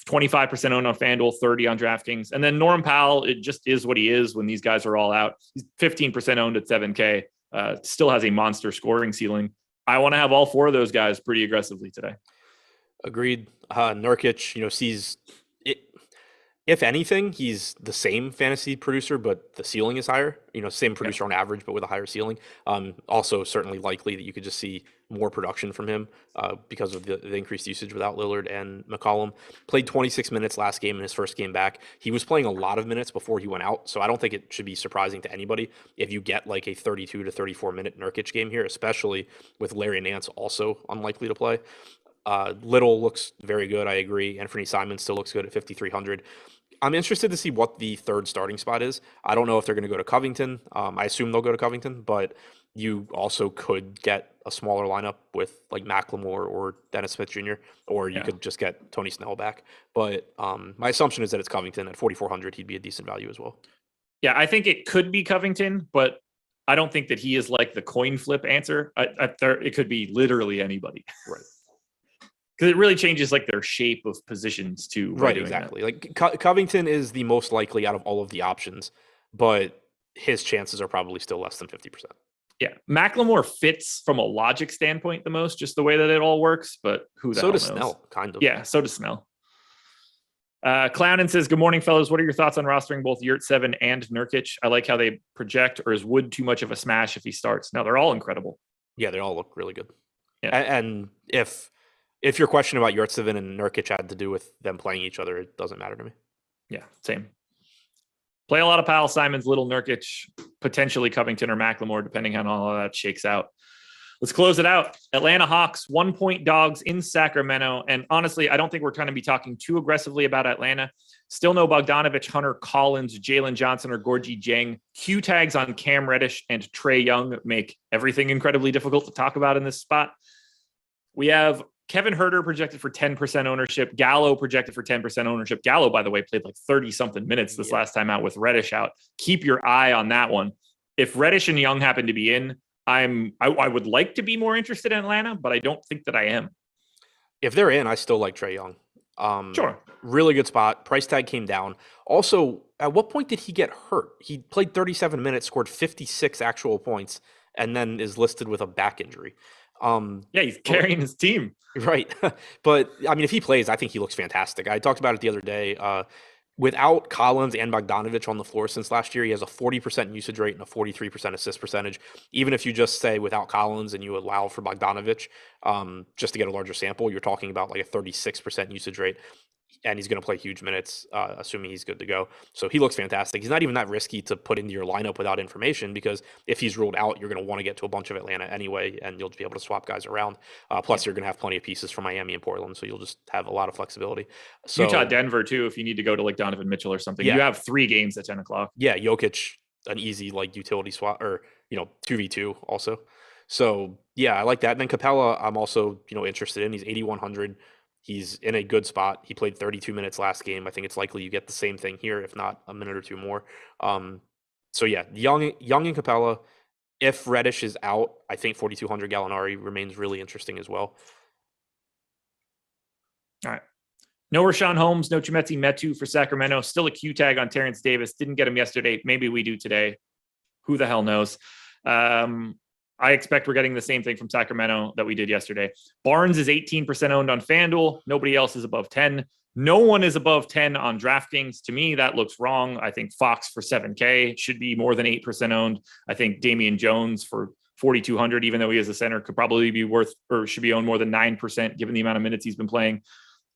[SPEAKER 1] 25% owned on FanDuel, 30 on DraftKings. And then Norm Powell, it just is what he is when these guys are all out. He's 15% owned at 7K. Still has a monster scoring ceiling. I want to have all four of those guys pretty aggressively today.
[SPEAKER 2] Agreed. Nurkic, sees it. If anything, he's the same fantasy producer, but the ceiling is higher. Same producer on average, but with a higher ceiling. Also, certainly likely that you could just see more production from him because of the increased usage without Lillard and McCollum. Played 26 minutes last game in his first game back. He was playing a lot of minutes before he went out, so I don't think it should be surprising to anybody if you get like a 32 to 34 minute Nurkic game here, especially with Larry Nance also unlikely to play. Little looks very good, I agree. Anthony Simons still looks good at 5,300. I'm interested to see what the third starting spot is. I don't know if they're going to go to Covington. I assume they'll go to Covington, but you also could get a smaller lineup with like Macklemore or Dennis Smith Jr., or you could just get Tony Snell back. But my assumption is that it's Covington at 4,400. He'd be a decent value as well.
[SPEAKER 1] Yeah, I think it could be Covington, but I don't think that he is like the coin flip answer. It could be literally anybody.
[SPEAKER 2] Right.
[SPEAKER 1] Because it really changes like their shape of positions too.
[SPEAKER 2] Right, exactly. That. Like Covington is the most likely out of all of the options, but his chances are probably still less than 50%.
[SPEAKER 1] Yeah, Macklemore fits from a logic standpoint the most, just the way that it all works. But who the hell knows?
[SPEAKER 2] So does Snell, kind of.
[SPEAKER 1] Yeah, so does Snell. Clownin says, "Good morning, fellas. What are your thoughts on rostering both Yurtseven and Nurkic? I like how they project. Or is Wood too much of a smash if he starts? No, they're all incredible.
[SPEAKER 2] Yeah, they all look really good.
[SPEAKER 1] Yeah.
[SPEAKER 2] And if your question about Yurtseven and Nurkic had to do with them playing each other, it doesn't matter to me.
[SPEAKER 1] Yeah, same. Play a lot of Powell, Simons, Little, Nurkic, potentially Covington or Macklemore, depending on how all that shakes out. Let's close it out. Atlanta Hawks, 1-point dogs in Sacramento. And honestly, I don't think we're trying to be talking too aggressively about Atlanta. Still no Bogdanovich, Hunter Collins, Jalen Johnson, or Gorgie Jang. Q tags on Cam Reddish and Trae Young make everything incredibly difficult to talk about in this spot. We have Kevin Huerter projected for 10% ownership. Gallo projected for 10% ownership. Gallo, by the way, played like 30-something minutes this last time out with Reddish out. Keep your eye on that one. If Reddish and Young happen to be in, I would like to be more interested in Atlanta, but I don't think that I am.
[SPEAKER 2] If they're in, I still like Trae Young.
[SPEAKER 1] Sure.
[SPEAKER 2] Really good spot. Price tag came down. Also, at what point did he get hurt? He played 37 minutes, scored 56 actual points, and then is listed with a back injury.
[SPEAKER 1] He's carrying his team.
[SPEAKER 2] Right. But, I mean, if he plays, I think he looks fantastic. I talked about it the other day. Without Collins and Bogdanovich on the floor since last year, he has a 40% usage rate and a 43% assist percentage. Even if you just say without Collins and you allow for Bogdanovich, just to get a larger sample, you're talking about like a 36% usage rate. And he's going to play huge minutes, assuming he's good to go. So he looks fantastic. He's not even that risky to put into your lineup without information, because if he's ruled out, you're going to want to get to a bunch of Atlanta anyway, and you'll be able to swap guys around. Plus, you're going to have plenty of pieces from Miami and Portland, so you'll just have a lot of flexibility. So,
[SPEAKER 1] Utah, Denver, too, if you need to go to like Donovan Mitchell or something.
[SPEAKER 2] Yeah.
[SPEAKER 1] You have 3 games at 10 o'clock.
[SPEAKER 2] Yeah, Jokic, an easy like utility swap, or 2v2 also. So yeah, I like that. And then Capella, I'm also interested in. He's 8,100. He's in a good spot. He played 32 minutes last game. I think it's likely you get the same thing here, if not a minute or two more. So yeah, Young and Capella. If Reddish is out, I think 4,200 Gallinari remains really interesting as well.
[SPEAKER 1] All right. No Rashawn Holmes, no Chimezie Metu for Sacramento. Still a Q tag on Terrence Davis. Didn't get him yesterday. Maybe we do today. Who the hell knows? I expect we're getting the same thing from Sacramento that we did yesterday. Barnes is 18% owned on FanDuel. Nobody else is above 10. No one is above 10 on DraftKings. To me, that looks wrong. I think Fox for 7K should be more than 8% owned. I think Damian Jones for 4,200, even though he is a center, could probably be worth or should be owned more than 9% given the amount of minutes he's been playing.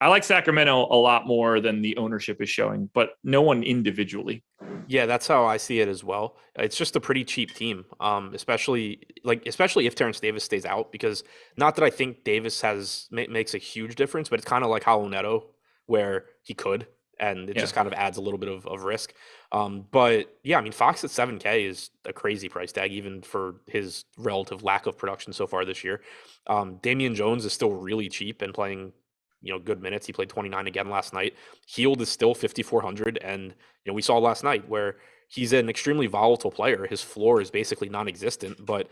[SPEAKER 1] I like Sacramento a lot more than the ownership is showing, but no one individually.
[SPEAKER 2] Yeah, that's how I see it as well. It's just a pretty cheap team, especially if Terrence Davis stays out, because not that I think Davis makes a huge difference, but it's kind of like Hollow Neto, where he could, and it just kind of adds a little bit of risk. But yeah, I mean, Fox at 7K is a crazy price tag, even for his relative lack of production so far this year. Damian Jones is still really cheap and playing good minutes. He played 29 again last night. Hield is still 5,400. And, we saw last night where he's an extremely volatile player. His floor is basically non-existent, but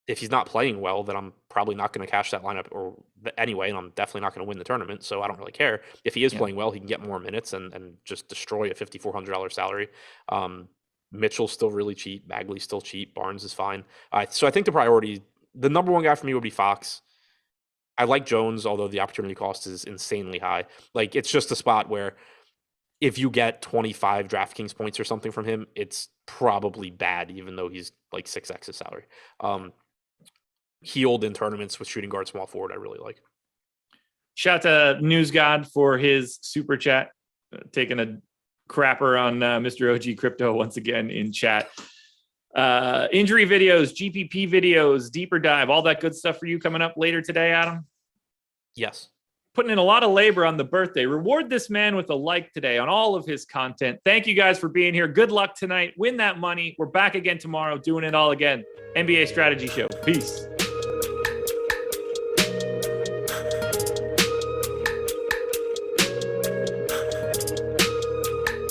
[SPEAKER 2] if he's not playing well, then I'm probably not going to cash that lineup anyway. And I'm definitely not going to win the tournament. So I don't really care. If he is playing well, he can get more minutes and just destroy a $5,400 salary. Mitchell's still really cheap. Bagley's still cheap. Barnes is fine. So I think the number one guy for me would be Fox. I like Jones, although the opportunity cost is insanely high. Like, it's just a spot where if you get 25 DraftKings points or something from him, it's probably bad, even though he's like 6x his salary. Healed in tournaments with shooting guard, small forward, I really like.
[SPEAKER 1] Shout to News God for his super chat, taking a crapper on Mr. OG Crypto once again in chat. Injury videos, GPP videos, deeper dive, all that good stuff for you coming up later today, Adam?
[SPEAKER 2] Yes.
[SPEAKER 1] Putting in a lot of labor on the birthday. Reward this man with a like today on all of his content. Thank you guys for being here. Good luck tonight. Win that money. We're back again tomorrow doing it all again. NBA Strategy Show. Peace.